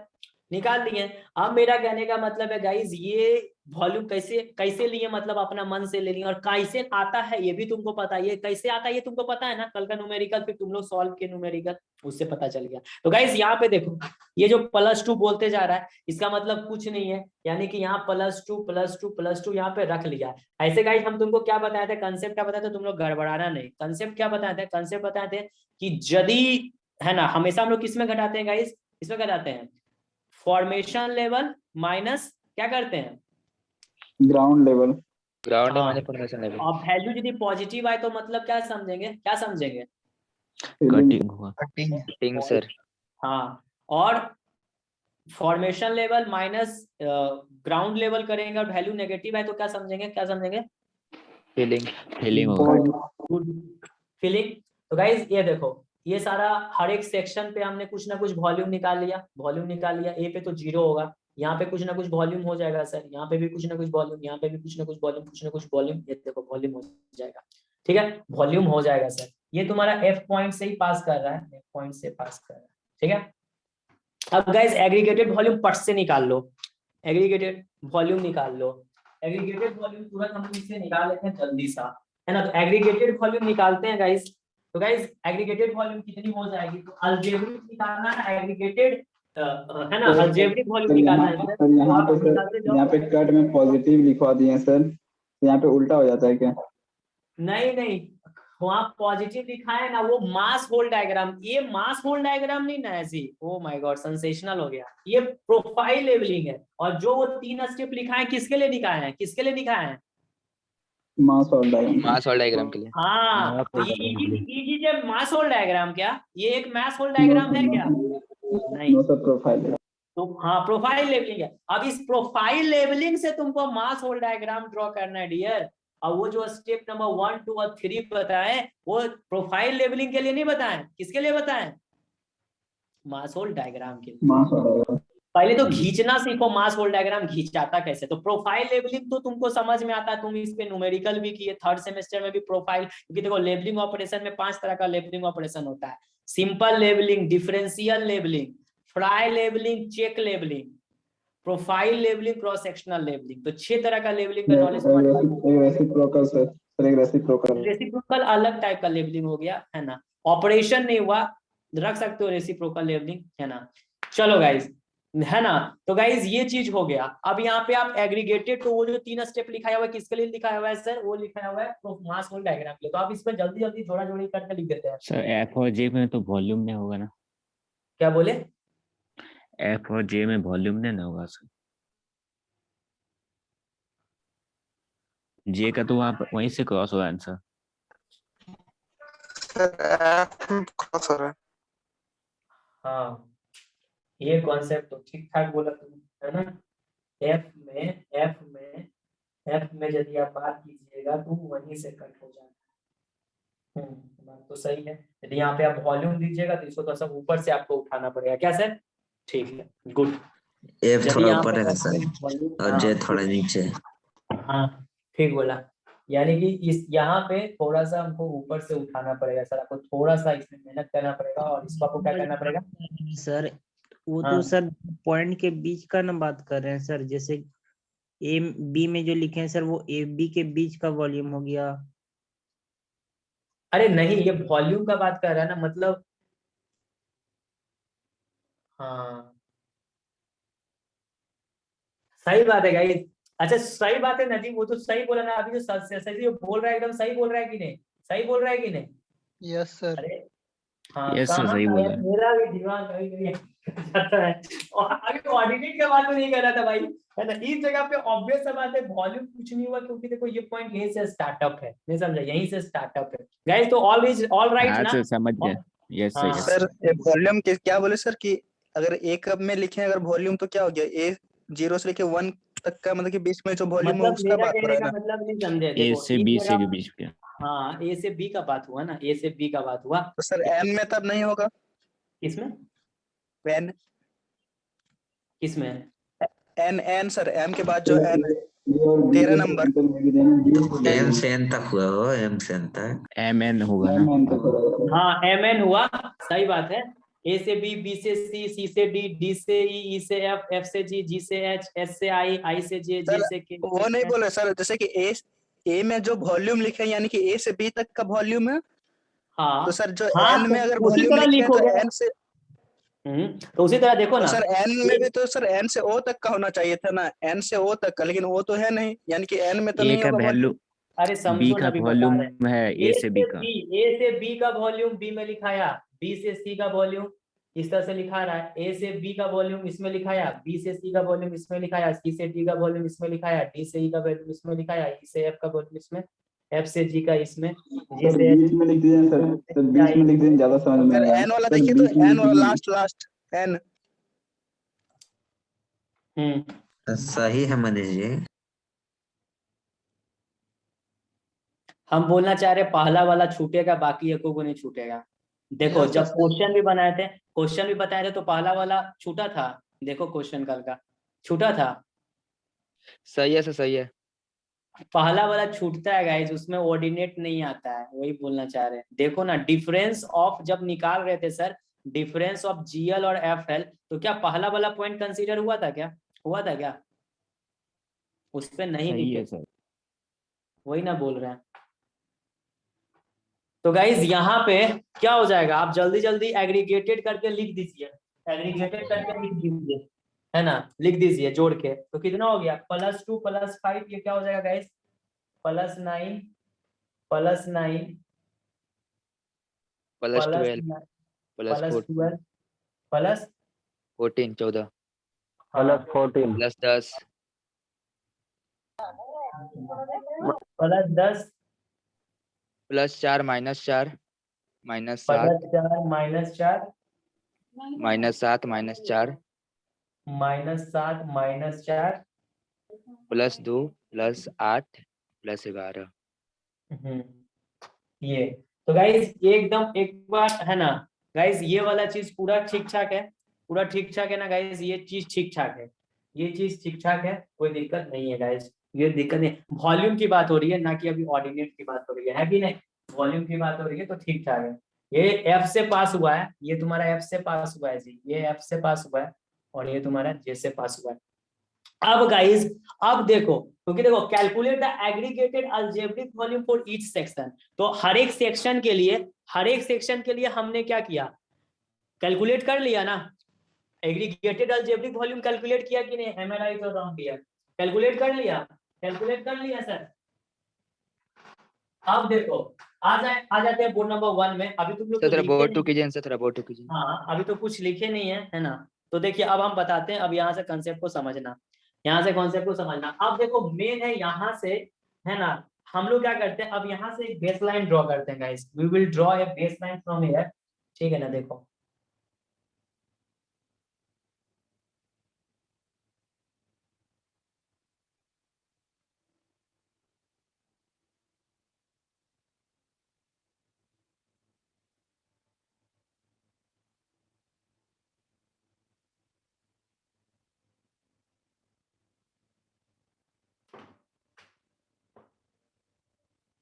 निकाल लिए। अब मेरा कहने का मतलब है गाइस, ये वॉल्यूम कैसे कैसे लिए, मतलब अपना मन से ले लिए, और कैसे आता है ये भी तुमको पता है, ये कैसे आता है ये तुमको पता है ना, कल का न्यूमेरिकल फिर तुम लोग सॉल्व किए न्यूमेरिकल, उससे पता चल गया। तो गाइस यहाँ पे देखो, ये जो +2 बोलते जा रहा है, इसका मतलब कुछ नहीं है, यानी कि यहाँ +2 यहाँ पे रख लिया है। ऐसे गाइस हम तुमको क्या बताए थे, कंसेप्ट क्या बताए थे, तुम लोग गड़बड़ाना नहीं। कंसेप्ट क्या बताए थे, कंसेप्ट बताए थे कि यदि, है ना, हमेशा हम लोग किसमें घटाते हैं गाइस, इसमें घटाते हैं फॉर्मेशन लेवल माइनस क्या करते हैं, ग्राउंड लेवल, ग्राउंड हाँ। माने फॉर्मेशन लेवल। अब वैल्यू यदि पॉजिटिव आए तो मतलब क्या समझेंगे, क्या समझेंगे, कटिंग हुआ। Cutting sir. हाँ, और formation level minus ground level करेंगे और वैल्यू नेगेटिव है तो क्या समझेंगे, क्या समझेंगे, फीलिंग। फीलिंग होगा। Good feeling. तो गाइज ये देखो, ये सारा हर एक सेक्शन पे हमने कुछ ना कुछ वॉल्यूम निकाल लिया, वॉल्यूम निकाल लिया। ए पे तो 0 होगा, यहाँ पे कुछ ना कुछ वॉल्यूम हो जाएगा सर, यहाँ पे भी कुछ ना कुछ वॉल्यूम, यहाँ पे भी कुछ ना कुछ वॉल्यूम, कुछ ना कुछ वॉल्यूम, ये देखो वॉल्यूम हो जाएगा, ठीक है, वॉल्यूम हो जाएगा सर। ये तुम्हारा F पॉइंट से ही पास कर रहा है, F पॉइंट से पास कर रहा है, ठीक है। अब गाइज एग्रीगेटेड वॉल्यूम पट से निकाल लो, एग्रीगेटेड वॉल्यूम निकाल लो। एग्रीगेटेड वॉल्यूम तुरंत हम इससे निकाल लेते हैं जल्दी सा, है ना। तो एग्रीगेटेड वॉल्यूम निकालते हैं गाइज। तो गाइज एग्रीगेटेड वॉल्यूम कितनी हो जाएगी, तो अलजेब्रिक निकालना है एग्रीगेटेड, है ना, अलजेब्रिक वॉल्यूम निकालना है सर। सर यहाँ तो पे आप निकालते सर, जाओ। यहाँ पे कट में पॉजिटिव लिखवा दिए हैं सर, तो यहाँ पे उल्टा हो जाता है क्या? नहीं नहीं, वहाँ पॉजिटिव लिखा है ना, वो मास होल डायग्राम, ये मास होल डायग्राम नहीं ना ऐसी। ओ माय गॉड, सेंसेशनल हो गया, ये प्रोफाइल लेवलिंग है। और जो वो 3 स्टेप लिखा है किसके लिए लिखा है, किसके लिए लिखा है, मास और डायग्राम, मास और डायग्राम के लिए। हाँ। तो ये जब मास होल डायग्राम, क्या ये एक मास होल डायग्राम है क्या, नहीं। नो सर, प्रोफाइल है। तो हाँ प्रोफाइल लेवलिंग है। अब इस प्रोफाइल लेवलिंग से तुमको मास होल डायग्राम ड्रॉ करना है डियर। और वो जो स्टेप नंबर 1, 2 और 3 बताए, वो प्रोफाइल लेवलिंग के लिए नहीं बताए, किसके लिए बताए, मास होल डायग्राम के लिए। मास और डायग्राम, पहले तो खींचना सीखो, मास होल डायग्राम खींचाता कैसे। तो प्रोफाइल लेवलिंग तो तुमको समझ में आता है, तुम इस पे न्यूमेरिकल भी किए, 3rd सेमेस्टर में भी प्रोफाइल, क्योंकि देखो लेवलिंग ऑपरेशन में 5 तरह का लेवलिंग ऑपरेशन होता है, simple levelling, differential levelling, fly levelling, check levelling, profile levelling, cross sectional levelling. तो 6 तरह का लेवलिंग का नॉलेज रेसिप्रोकल सर, एक रेसिप्रोकल। रेसिप्रोकल अलग टाइप का लेवलिंग हो गया, है ना, ऑपरेशन नहीं हुआ, रख सकते हो रेसिप्रोकल लेवलिंग, है ना। चलो गाइज, है ना। तो गाइज ये चीज हो गया। अब यहाँ पे आप एग्रीगेटेड, तो वो जो 3 स्टेप लिखाया हुआ है किसके लिए लिखा हुआ है सर, वो लिखा हुआ है मास होल डायग्राम के लिए। तो आप इसमें जल्दी जल्दी जोड़ा जोड़ी करके लिख देते हैं। सर F और J में तो वॉल्यूम नहीं होगा ना, क्या बोले, F और J में वॉल्यूम नहीं ना होगा सर, J का तो आप वहीं से क्रॉस होगा आंसर। हाँ ये कॉन्सेप्ट तो ठीक ठाक बोला तुम, है ना। एफ में यदि आप बात कीजिएगा तो वहीं से कट हो जाता है। बात तो सही है। यदि यहाँ पे आप वॉल्यूम दीजिएगा तो इसको तो सब ऊपर से आपको उठाना पड़ेगा, क्या सर, ठीक है, गुड। F यदि थोड़ा यहाँ ऊपर पे है सर और J थोड़ा नीचे। हाँ ठीक बोला, यानी कि इस यहाँ पे थोड़ा सा हमको ऊपर से उठाना पड़ेगा सर, आपको थोड़ा सा इसमें मेहनत करना पड़ेगा। और इसको आपको क्या करना पड़ेगा सर, वो हाँ। तो सर पॉइंट के बीच का ना बात कर रहे हैं सर, जैसे ए बी में जो लिखे हैं सर, वो ए बी के बीच का वॉल्यूम हो गया। अरे नहीं, ये वॉल्यूम का बात कर रहा है ना, मतलब हाँ सही बात है गाइस। अच्छा सही बात है नदीम, वो तो सही बोला ना अभी, जो सही जो बोल रहा है एकदम सही बोल रहा है कि नहीं, सही बोल रहा है कि नहीं? Yes sir. अरे हाँ, यस सर, कहाँ सही था बोल यार, रहे हैं। मेरा भी दिमाग कभी कभी जाता है। और अभी कोऑर्डिनेट का बात तो नहीं कर रहा था भाई, है ना, इस जगह पे ऑब्वियस सा बात है वॉल्यूम कुछ नहीं हुआ, क्योंकि देखो ये पॉइंट यहीं से स्टार्टअप है, नहीं समझा, यहीं से स्टार्टअप है गाइस, तो ऑलवेज ऑल राइट हाँ ना? सर, समझ गए। यस सर, हाँ यस। सर वॉल्यूम के क्या बोले सर कि अगर ए कब में लिखे अगर वॉल्यूम तो क्या हो गया, ए 0 से लेके 1 तक का मतलब कि बीच में जो वॉल्यूम है मतलब उसका मेरा बात हो कहने रहा है का ना। मतलब नहीं समझे, ए देखो से इस बी से के जगह, बीच पे। हाँ ए से बी का बात हुआ ना, ए से बी का बात हुआ। तो सर एन में तब नहीं होगा, किसमें? एन किसमें? एन एन सर एन के बाद जो सर एन है ए और बी 13 के नंबर। सेगमेंटल में भी देना, बी को दे एम देना। से एन तक हुआ हो, एम से एन तक। एम एन होगा एम ना। एन तक होगा सर। हाँ एम एन हुआ, सही बात है। ए से बी, बी से सी, सी से डी, डी से ई, ई से एफ, एफ से जी, जी से एच, एच से आई, आई से जे, जे सर से के, वो नहीं बोले सर, जैसे कि ए में जो वॉल्यूम लिखे हैं यानी कि ए से बी तक का वॉल्यूम है, हाँ तो सर जो हाँ, एन तो में अगर उसी वॉल्यूम तरह लिखे हैं तो लिखोगे। एन से, तो उसी तरह देखो तो ना, सर एन में भी तो सर एन से ओ तक का होना चाहिए था ना, एन से ओ तक का, लेकिन वो तो है नहीं, यानी कि एन में तो ए नहीं का होगा वॉल्यूम। वैल्यू, अरे बी समझो ना, का अभी बता रहे वॉल्यूम है हैं, ए से बी का। ए से बी का वॉल्यूम बी में लिखाया, बी से सी का वॉल्यूम इस तरह से लिखा रहा है, ए से बी का वॉल्यूम इसमें लिखाया, बी से सी का वॉल्यूम इसमें लिखाया, सी से डी का वॉल्यूम इसमें लिखाया, डी से ई का वॉल्यूम इसमें लिखाया, ई से एफ का वॉल्यूम इसमें, एफ से जी का इसमें, जी सर से एच, बीच में लिख दीजिए सर, सर बीच में लिख दीजिए, ज्यादा समझ में फिर आएगा एन वाला सर, देखिए तो बीच में एन लिख वाला दीजिए। Last last N. सही है मनीष जी। हम बोलना चाह रहे पहला वाला छूटेगा, बाकी एको को नहीं छूटेगा। देखो यस जब सर। क्वेश्चन भी बनाए थे, क्वेश्चन भी बताए थे, तो पहला वाला छूटा था, देखो क्वेश्चन कल का छूटा था, सही है सर, सही है। पहला वाला छूटता है गाइस, उसमें ऑर्डिनेट नहीं आता है, वही बोलना चाह रहे हैं। देखो ना डिफरेंस ऑफ जब निकाल रहे थे सर, डिफरेंस ऑफ जीएल और एफएल, तो क्या पहला वाला पॉइंट कंसीडर हुआ था क्या? हुआ था क्या? उस पे नहीं सही लिखे, है सर। वही ना बोल रहे हैं। तो गाइज यहाँ पे क्या हो जाएगा, आप जल्दी जल्दी एग्रीगेटेड करके लिख दीजिए, एग्रीगेटेड करके लिख दीजिए, है ना, लिख दीजिए जोड़ के, तो कितना हो गया, +2 + 5, ये क्या हो जाएगा guys, +9 +9 plus plus 12 plus +12 plus 14 14 +14 +10 +10 +4 -4 -7 +4 -4 -7 -4 -7 -4 +2 +8 +11। ये तो गाइज ये एकदम एक बार है ना गाइज, ये वाला चीज पूरा ठीक ठाक है, पूरा ठीक ठाक है ना गाइज, ये चीज ठीक ठाक है, ये चीज ठीक ठाक है, कोई दिक्कत नहीं है गाइज, ये दिक्कत नहीं। वॉल्यूम की बात हो रही है ना कि अभी ऑर्डिनेट की बात हो रही है कि नहीं, वॉल्यूम की बात हो रही है, तो ठीक ठाक है। ये एफ से पास हुआ है, ये तुम्हारा एफ से पास हुआ है जी, ये एफ से पास हुआ है, और ये तुम्हारा जे से पास हुआ है। अब गाइस, अब देखो, क्योंकि देखो calculate the aggregated algebraic volume for each section, तो हर एक सेक्शन के लिए, हर एक सेक्शन के लिए हमने क्या किया, कैलकुलेट कर लिया ना, एग्रीगेटेड अलजेब्रिक वॉल्यूम कैलकुलेट किया कि नहीं, एमएलआई तो राउंड किया, कैलकुलेट कर लिया, कैलकुलेट कर लिया सर। अब देखो आ जाते हैं बोर्ड नंबर 1 में, अभी तुम लोग सर तो थोड़ा लिखे बोर्ड नहीं, टू कीजिए सर, थोड़ा बोर्ड टू कीजिए। हाँ अभी तो कुछ लिखे नहीं है ना, तो देखिए अब हम बताते हैं, अब यहाँ से कंसेप्ट को समझना, यहाँ से कॉन्सेप्ट को समझना। अब देखो मेन है यहाँ से, है ना, हम लोग क्या करते हैं, अब यहाँ से एक बेसलाइन ड्रॉ करते हैं guys, we will draw a baseline from here, ठीक है ना, देखो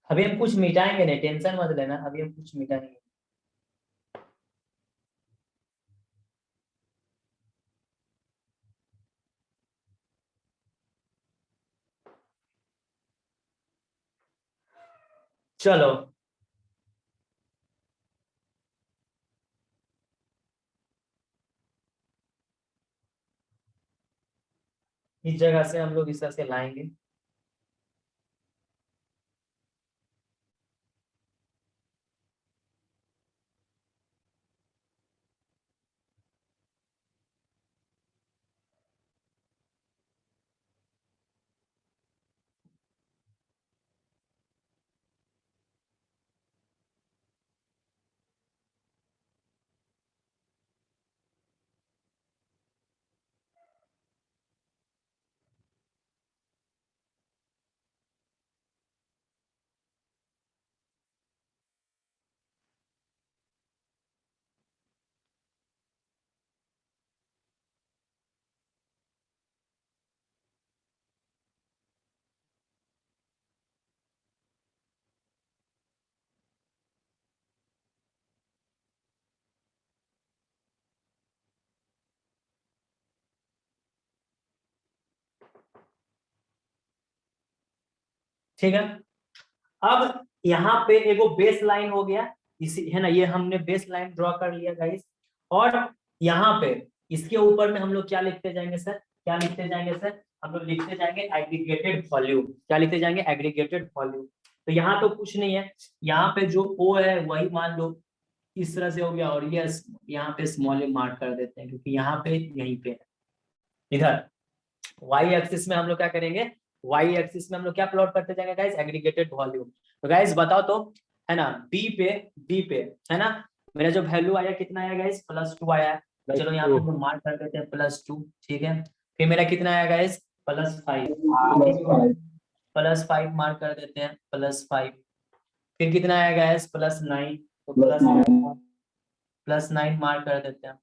अभी हम कुछ मिटाएंगे नहीं, टेंशन मत लेना, अभी हम कुछ मिटाएंगे। चलो इस जगह से हम लोग इस तरह से लाएंगे। ठीक है, अब यहाँ पे एगो बेस लाइन हो गया, इसी है ना, ये हमने बेस लाइन ड्रॉ कर लिया गाइस। और यहाँ पे इसके ऊपर में हम लोग क्या लिखते जाएंगे सर, क्या लिखते जाएंगे सर, हम लोग लिखते जाएंगे एग्रीगेटेड वॉल्यूम। क्या लिखते जाएंगे, एग्रीगेटेड वॉल्यूम। तो यहाँ तो कुछ नहीं है, यहाँ पे जो ओ है वही मान लो इस तरह से हो गया, और ये यहाँ पे स्मॉल मार्क कर देते हैं क्योंकि यहाँ पे यहीं पे है। इधर वाई एक्सिस में हम लोग क्या करेंगे, वाई एक्सिस में हम लोग क्या प्लॉट करते जाएंगे गाइस, एग्रीगेटेड वॉल्यूम। तो गाइस बताओ तो, है ना, बी पे है ना, मेरा जो वैल्यू आया कितना आया गाइस, +2 आया। चलो यहाँ पे हम मार्क कर देते हैं +2, ठीक है। फिर मेरा कितना आया गाइस, +5, +5 +5 मार्क कर देते हैं, +5। फिर कितना आया गाइस, +9, तो +9 +9 मार्क कर देते हैं,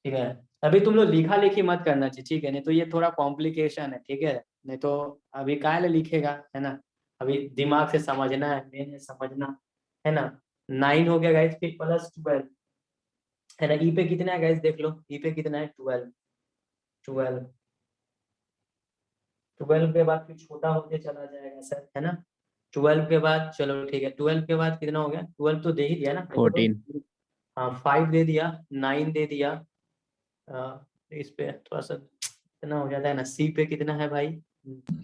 ठीक है। अभी तुम लोग लिखा लिखी मत करना चाहिए, ठीक है, नहीं तो ये थोड़ा कॉम्प्लिकेशन है, ठीक है, नहीं तो अभी काहे लिखेगा, है ना, अभी दिमाग से समझना है, मेन है समझना, है ना। 9 हो गया गाइस, फिर +12, है ना। ई पे कितना है गाइस, देख लो, ई पे कितना है, 12, 12, 12 के बाद फिर छोटा होते चला जाएगा सर, है ना। 12 के बाद, चलो ठीक है, 12 के बाद कितना हो गया, 12 तो दे ही दिया ना, 14। हाँ 5 दे दिया, 9 दे दिया, इस पे थोड़ा सा इतना हो जाता है ना। सी पे कितना है भाई,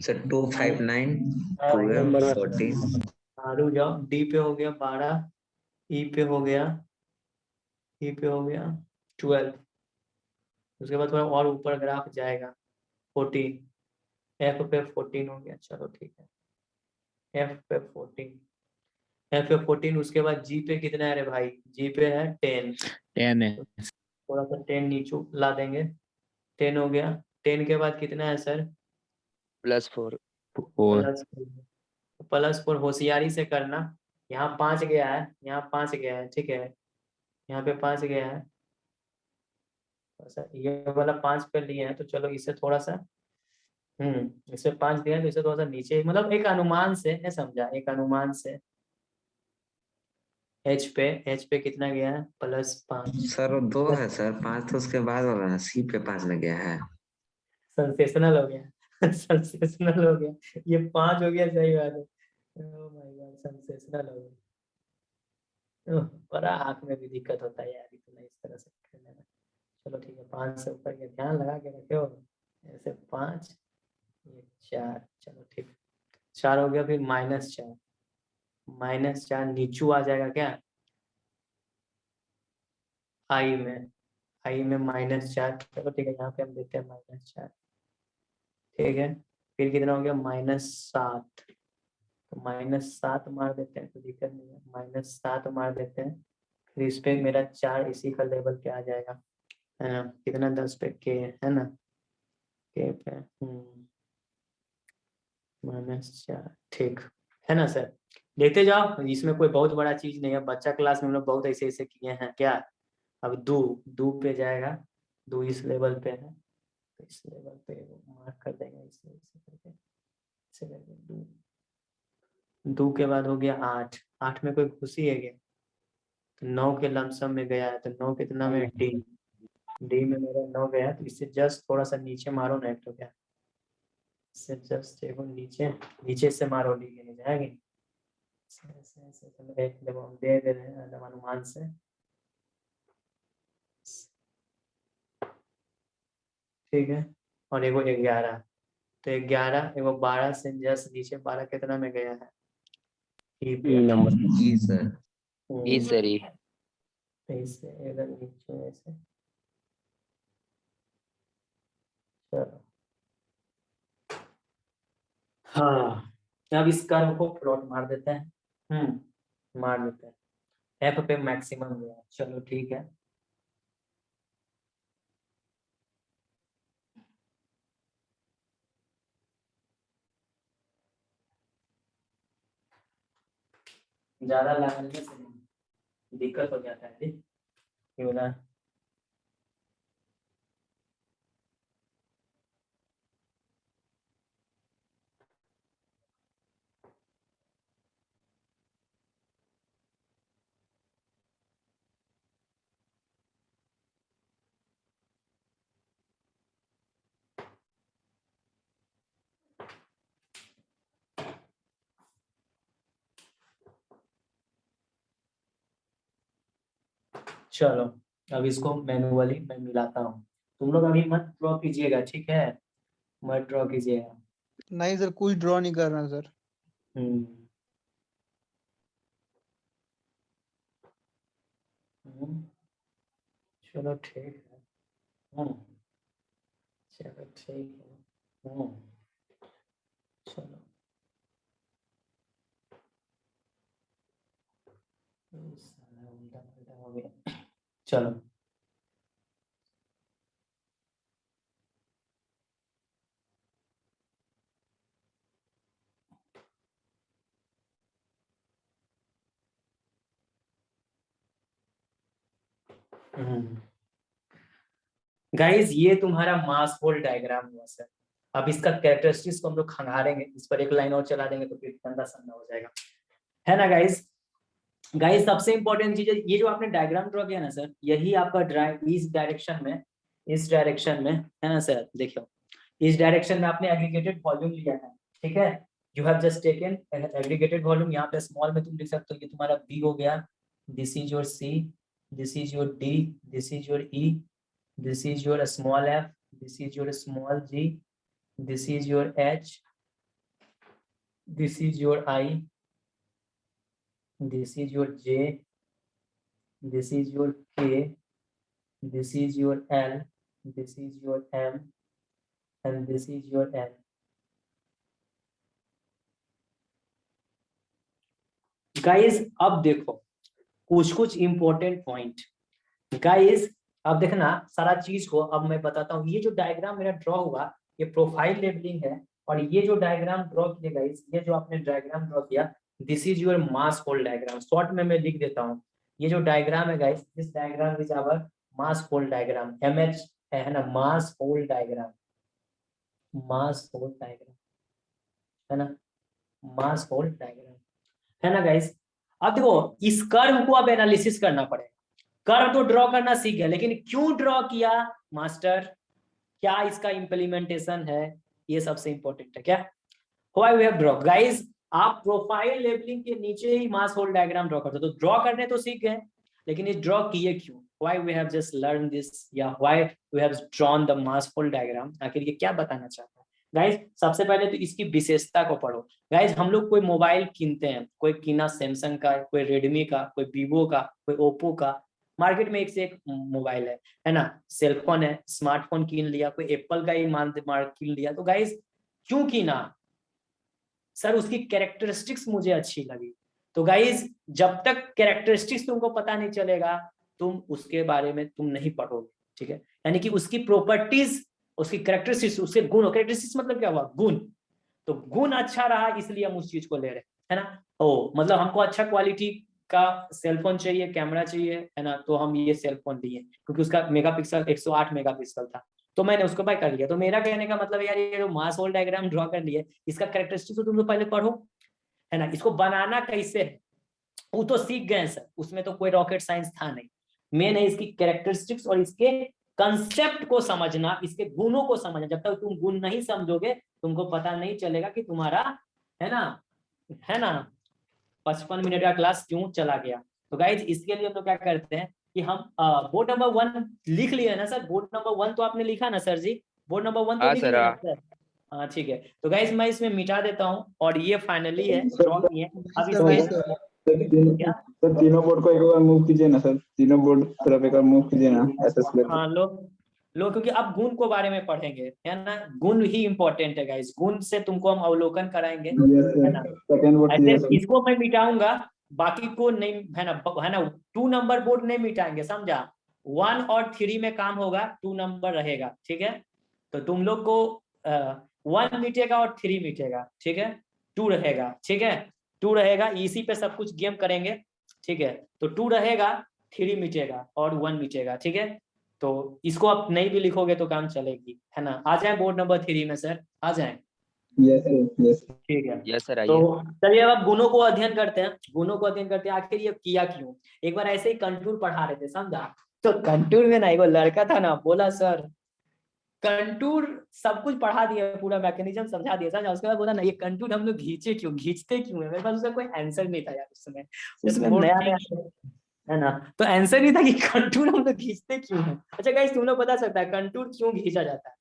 सर 2 5 9 12 14। रुक जाओ, डी पे हो गया 12, ई पे हो गया, ई पे हो गया 12, उसके बाद थोड़ा और ऊपर ग्राफ जाएगा, 14, एफ पे 14 हो गया, चलो ठीक है, एफ पे 14, एफ पे 14, उसके बाद जी पे कितना है रे भाई, जी पे है 10, 10 है। थोड़ा सा 10 नीचे ला देंगे, 10 हो गया। 10 के बाद कितना है सर, +4। 4। +4, होशियारी से करना, यहाँ 5 गया है, यहाँ 5 गया है, ठीक है, यहाँ पे 5 गया है, ये वाला 5 पे लिए हैं, तो चलो इसे थोड़ा सा, इसे 5 दिया है, तो इसे थोड़ा सा नीचे, मतलब एक अनुमान से है, समझा, एक अनुमान से। एच पे कितना गया है, +5। सर 2 है सर, 5 तो उसके बाद वाला ना, सी पे 5 लग गया है। सेंसेशनल हो गया सेंसेशनल हो गया, ये 5 हो गया, सही बात है, ओह माय गॉड, सेंसेशनल हो गया। बड़ा आँख में भी दिक्कत होता है यार, इतना इस तरह से करने में। चलो ठीक है, 5 से ऊपर के ध्यान लगा के रखे हो, ऐसे 5, ये 4, चलो ठीक, 4 हो गया, फिर -4, -4 नीचू आ जाएगा क्या, आई में, -4, चलो ठीक है, यहाँ पे हम देते हैं -4, ठीक है। फिर कितना हो गया, -7, तो -7 मार देते हैं, कोई दिक्कत नहीं है, -7 मार देते हैं। फिर इस पे मेरा 4 इसी का लेवल पे आ जाएगा, है ना, कितना 10 पे के, है ना, के पे -4, ठीक है ना सर। देखते जाओ, इसमें कोई बहुत बड़ा चीज नहीं है, बच्चा क्लास में हम लोग बहुत ऐसे ऐसे किए हैं क्या। अब दो पे जाएगा, 2 इस लेवल पे है, तो इस लेवल पे मार्क कर देंगे, इसे करके, इसे करके 2 के बाद हो गया 8, 8 में कोई खुशी है क्या, तो 9 के लमसम में गया है, तो 9 कितना में, डी में मेरा 9 गया, तो इससे जस्ट थोड़ा सा नीचे मारो ना, एक तो क्या, इससे जस्ट देखो नीचे, नीचे से मारो, डी के नीचे जाएगी, एक जब हम दे रहे हैं एकदम अनुमान से, ठीक है, और एगो 11। तो 11 एगो 12 से जस्ट नीचे 12 कितना में गया है? ई पे। नंबर जी सर। ई सर ई। तो इससे इधर नीचे ऐसे। चलो हाँ, अब इस कर्व को प्लॉट मार देते हैं। मार देते हैं। एफ पे मैक्सिमम गया, चलो ठीक है। ज्यादा लगाने से दिक्कत हो जाता है, क्यों ना? चलो अब इसको मैनुअली मैं मिलाता हूँ। तुम लोग अभी मत ड्रॉ कीजिएगा, ठीक है? मत ड्रॉ कीजिएगा। नहीं सर, कुछ ड्रॉ नहीं कर रहा सर। हम्म। चलो ठीक है। चलो ठीक है। चलो साला उल्टा पुल्टा हो गया। चलो गाइस, ये तुम्हारा मास होल डायग्राम हुआ सर। अब इसका कैरेक्टरिस्टिक्स को हम लोग खंगारेंगे, इस पर एक लाइन और चला देंगे तो फिर गंदा सन्ना हो जाएगा, है ना गाइस? गाइस सबसे इंपॉर्टेंट चीज है, ये जो आपने डायग्राम ड्रॉ किया ना सर, यही आपका ड्राइव इस डायरेक्शन में है ना सर? देखो इस डायरेक्शन में आपने एग्रीगेटेड वॉल्यूम लिया है, ठीक है? You have just taken aggregated volume. यहाँ पे स्मॉल में तुम लिख सकते हो, ये तुम्हारा बी हो गया, this is your C, this is your D, this is your E, this is your small f, this is your small g, this is your h, this is your I, this is your j, this is your k, this is your l, this is your m, and this is your n. Guys अब देखो कुछ important point. Guys अब देखना सारा चीज को अब मैं बताता हूँ। ये जो डायग्राम मेरा ड्रॉ हुआ, ये प्रोफाइल लेबलिंग है। और ये जो डायग्राम ड्रॉ किया गाइस, ये जो आपने डायग्राम ड्रॉ किया, this is your mass whole diagram. Short में मैं लिख देता हूँ, ये जो डायग्राम है guys, this diagram is our mass whole diagram. MH है ना, mass whole diagram, mass whole diagram है ना, मास होल डायग्राम है ना गाइस? अब देखो इस कर्व को अब एनालिसिस करना पड़ेगा। कर्व तो ड्रॉ करना सीख गया, लेकिन क्यों ड्रॉ किया मास्टर, क्या इसका इंप्लीमेंटेशन है, ये सबसे इंपॉर्टेंट है। क्या why we have draw guys? आप प्रोफाइल लेबलिंग के नीचे ही मास होल डायग्राम ड्रॉ करते हो, तो ड्रॉ करने तो सीख गए, लेकिन ये ड्रॉ किए क्यों? Why we have just learn this, या why we have drawn the mass whole diagram? आखिर ये क्या बताना चाहता है गाइस? सबसे पहले तो इसकी विशेषता को पढ़ो। गाइस हम लोग कोई मोबाइल कीनते हैं, कोई कीना सैमसंग का, कोई रेडमी का, कोई वीवो का, कोई ओप्पो का, मार्केट में एक से एक मोबाइल है ना? सेलफोन है, स्मार्टफोन कीन लिया, कोई एप्पल का ही कीन लिया। तो गाइस क्यों कीना? सर उसकी कैरेक्टरिस्टिक्स मुझे अच्छी लगी। तो गाइस जब तक कैरेक्टरिस्टिक्स तुमको पता नहीं चलेगा, तुम उसके बारे में तुम नहीं पढ़ोगे, ठीक है? यानी कि उसकी प्रॉपर्टीज, उसकी कैरेक्टरिस्टिक्स, उसके गुण, कैरेक्टरिस्टिक्स मतलब क्या हुआ? गुण। तो गुण अच्छा रहा इसलिए हम उस चीज को ले रहे हैं, है ना? ओ मतलब हमको अच्छा क्वालिटी का सेलफोन चाहिए, कैमरा चाहिए, है ना? तो हम ये सेलफोन लिए क्योंकि उसका मेगापिक्सल 108 मेगापिक्सल था, तो मैंने उसको बाय कर लिया। तो मेरा कहने का मतलब यार, ये जो मास होल डायग्राम ड्रॉ कर लिए, इसका कैरेक्टरिस्टिक्स तो तुम लोग पहले पढ़ो, है ना? इसको बनाना कैसे है वो तो सीख गए सर, उसमें तो कोई रॉकेट साइंस था नहीं। मेन है इसकी कैरेक्टरिस्टिक्स और इसके कंसेप्ट को समझना, इसके गुणों को समझना। जब तक तुम गुण नहीं समझोगे, तुमको पता नहीं चलेगा कि तुम्हारा, है ना 55 मिनट का क्लास क्यों चला गया। तो गाइज इसके लिए हम लोग क्या करते हैं कि हम बोर्ड नंबर 1 लिख लिए ना सर? बोर्ड नंबर 1 तो आपने लिखा ना सर जी? बोर्ड नंबर 1 तो हाँ लिख सर, लिया हाँ। सर। हाँ ठीक है, तो गाइस मैं इसमें मिटा देता हूँ और ये फाइनली है, ड्रॉ नहीं है। अब सर, इसके क्या? सर तीनों बोर्ड को एक बार मूव कीजिए ना सर, तीनों बोर्ड तरफ एक बार मूव कीजिए ना एसएस लेकर। हाँ लो लो, क्योंकि अब गुण को बारे में पढ़ेंगे, है ना। गुण ही इंपॉर्टेंट है गाइस, गुण से तुमको हम अवलोकन कराएंगे, यस है सर, ना। सेकंड बोर्ड कीजिए ऐसे सर। इसको मैं मिटाऊंगा, बाकी को नहीं, है ना 2 नंबर बोर्ड नहीं मिटाएंगे, समझा। 1 और 3 में काम होगा, 2 नंबर रहेगा, ठीक है। तो तुम लोग को 1 मिटेगा और 3 मिटेगा, ठीक है। 2 रहेगा, ठीक है। 2 रहेगा, इसी पे सब कुछ गेम करेंगे, ठीक है। तो 2 रहेगा, 3 मिटेगा और 1 मिटेगा, ठीक है। तो इसको आप नहीं भी लिखोगे तो काम चलेगी, है ना। आ जाए बोर्ड नंबर 3 में सर, आ जाए। Yes sir, yes. ठीक है, यस सर, तो आइए। चलिए अब गुणों को अध्ययन करते हैं। गुणों को अध्ययन करते हैं, आखिर ये किया क्यों। एक बार ऐसे ही कंटूर पढ़ा रहे थे, समझा। तो कंटूर में ना एक लड़का था ना, बोला सर कंटूर सब कुछ पढ़ा दिया, पूरा मैकेनिज्म समझा दिया, समझा। उसके बाद बोला ना ये कंटूर हम लोग खींचे क्यों, खींचते क्यों है। मेरे पास उसका कोई आंसर नहीं था यार उसमें, नया नया, है ना। तो आंसर नहीं था कि कंटूर हम लोग खींचते क्यों है। अच्छा गाइस, तुम लोग बता सकता है कंटूर क्यों खींचा जाता है।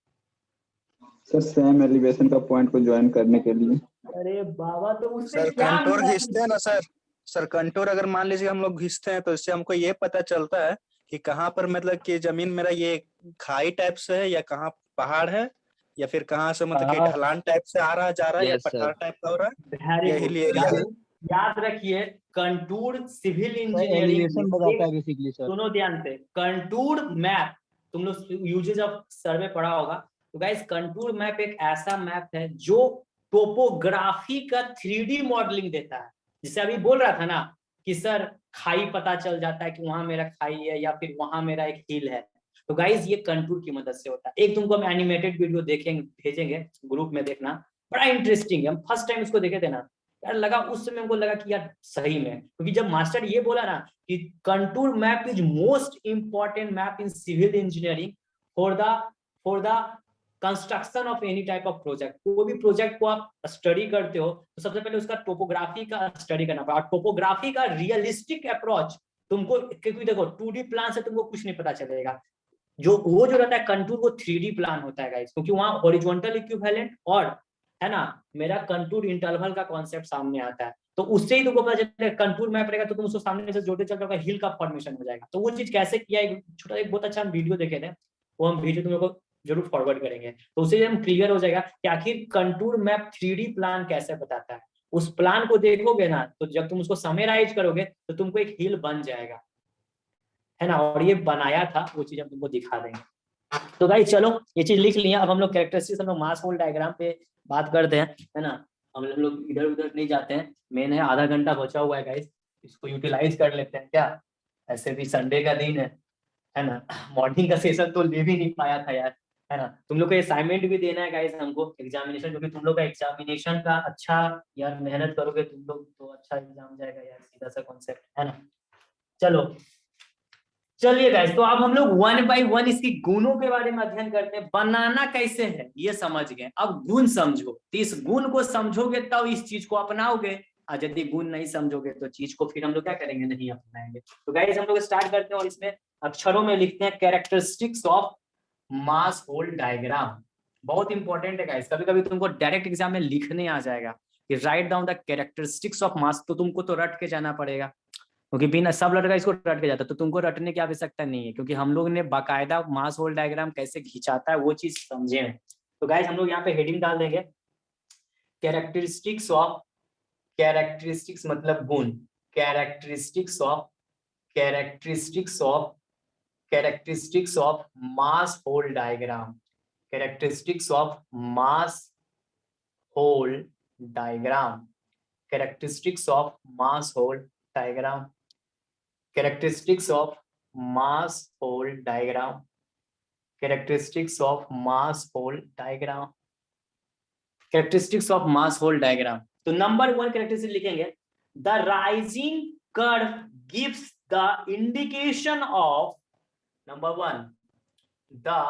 सर सेम एलिवेशन का पॉइंट को ज्वाइन करने के लिए। अरे बाबा, तो उससे सर क्या कंटूर मिला? खींचते हैं ना सर। सर कंटूर अगर मान लीजिए हम लोग खींचते हैं तो इससे हमको ये पता चलता है कि कहाँ पर मतलब कि जमीन मेरा ये खाई टाइप से है या कहाँ पहाड़ है, या फिर कहाँ से मतलब कि ढलान टाइप से आ रहा जा रहा है या यस पठार सर। टाइप का हो रहा है, वेरी या गुड, हिली एरिया है। याद रखिए contour civil sir engineering elevation बताता है बेसिकली सर। सुनो ध्यान से, कंटूर मैप, तुम लोग यूजेज ऑफ सर्वे पढ़ा होगा। तो गाइस कंटूर मैप एक ऐसा मैप है जो टोपोग्राफी का 3D मॉडलिंग देता है। जिसे अभी बोल रहा था ना कि सर खाई पता चल जाता है कि वहां मेरा खाई है या फिर वहां मेरा एक हिल है। तो गाइस ये कंटूर की मदद से होता है। एक तुमको हम एनिमेटेड वीडियो देखेंगे, भेजेंगे ग्रुप में, देखना बड़ा इंटरेस्टिंग है। हम फर्स्ट टाइम इसको देखे थे ना यार, लगा उस समय हमको लगा कि यार सही में, क्योंकि जब मास्टर ये बोला ना कि contour map is most important map in civil engineering for the construction of any type of project. कोई भी प्रोजेक्ट को आप स्टडी करते हो तो सबसे पहले उसका टोपोग्राफी का स्टडी करना पड़ेगा। टोपोग्राफी का रियलिस्टिक अप्रोच तुमको, क्योंकि देखो 2D प्लान से तुमको कुछ नहीं पता चलेगा। वो जो रहता है कंटूर, वो 3D प्लान होता है गाइस, क्योंकि वहां हॉरिजॉन्टल इक्विवेलेंट और, है ना, मेरा कंटूर इंटरवल का कॉन्सेप्ट सामने आता है। तो उससे ही तुमको पता चलेगा कंटूर मैप रहेगा तो तुम उसको सामने से जोड़ते चल रहे हो, हिल का फॉर्मेशन हो जाएगा। तो वो चीज कैसे किया, एक छोटा एक बहुत अच्छा हम वीडियो देखे थे, वो हम वीडियो तुम लोग को जरूर फॉरवर्ड करेंगे। तो उससे हम क्लियर हो जाएगा कि आखिर कंटूर मैप 3D प्लान कैसे बताता है। उस प्लान को देखोगे ना, तो जब तुम उसको समराइज करोगे तो तुमको एक हिल बन जाएगा, है ना। और ये बनाया था, वो चीज हम तुमको दिखा देंगे। तो भाई चलो ये चीज लिख लिया। अब हम लोग कैरेक्टरिस्टिक्स, हम लोग मास होल डायग्राम पे बात करते हैं, है ना। हम लोग इधर उधर नहीं जाते हैं। मेन है, आधा घंटा बचा हुआ है गाइस, इसको यूटिलाइज कर लेते हैं क्या। ऐसे भी संडे का दिन है ना। मॉर्निंग का सेशन तो ले भी नहीं पाया था यार, है ना। तुम लोग को असाइनमेंट भी देना है गाइस हमको, एग्जामिनेशन, क्योंकि तुम लोग का एग्जामिनेशन का अच्छा यार, मेहनत करोगे तुम लोग तो अच्छा एग्जाम जाएगा यार, सीधा सा कॉन्सेप्ट, है ना। चलो चलिए गाइस, तो अब हम लोग 1 बाय 1 इसकी गुणों के बारे में अध्ययन करते हैं। बनाना कैसे है ये समझ गए, अब गुण समझो। तो इस गुण को समझोगे तब इस चीज को अपनाओगे, और यदि गुण नहीं समझोगे तो चीज को फिर हम लोग क्या करेंगे, नहीं अपनाएंगे। तो गाइस हम लोग स्टार्ट करते हैं और इसमें अक्षरों में लिखते हैं characteristics of mass whole diagram. बहुत इंपॉर्टेंट है गाइस, कभी कभी तुमको डायरेक्ट एग्जाम में लिखने आ जाएगा कि write down the characteristics of मास, तो तुमको तो रट के जाना पड़ेगा, क्योंकि बिना सब लड़का इसको रट के जाता, तो तुमको रटने की आवश्यकता नहीं है, क्योंकि हम लोग ने बाकायदा मास होल डायग्राम कैसे खिंचाता है वो चीज समझे हैं। तो गाइस हम लोग यहाँ पे हेडिंग डाल देंगे कैरेक्टरिस्टिक्स ऑफ, कैरेक्टरिस्टिक्स मतलब गुण, characteristics of, characteristics of, characteristics of mass whole diagram, characteristics of mass whole diagram, characteristics of mass whole diagram, characteristics of mass hole diagram, characteristics of mass hole diagram, characteristics of mass hole diagram। तो number 1 characteristic लिखेंगे, the rising curve gives the indication of, number 1, the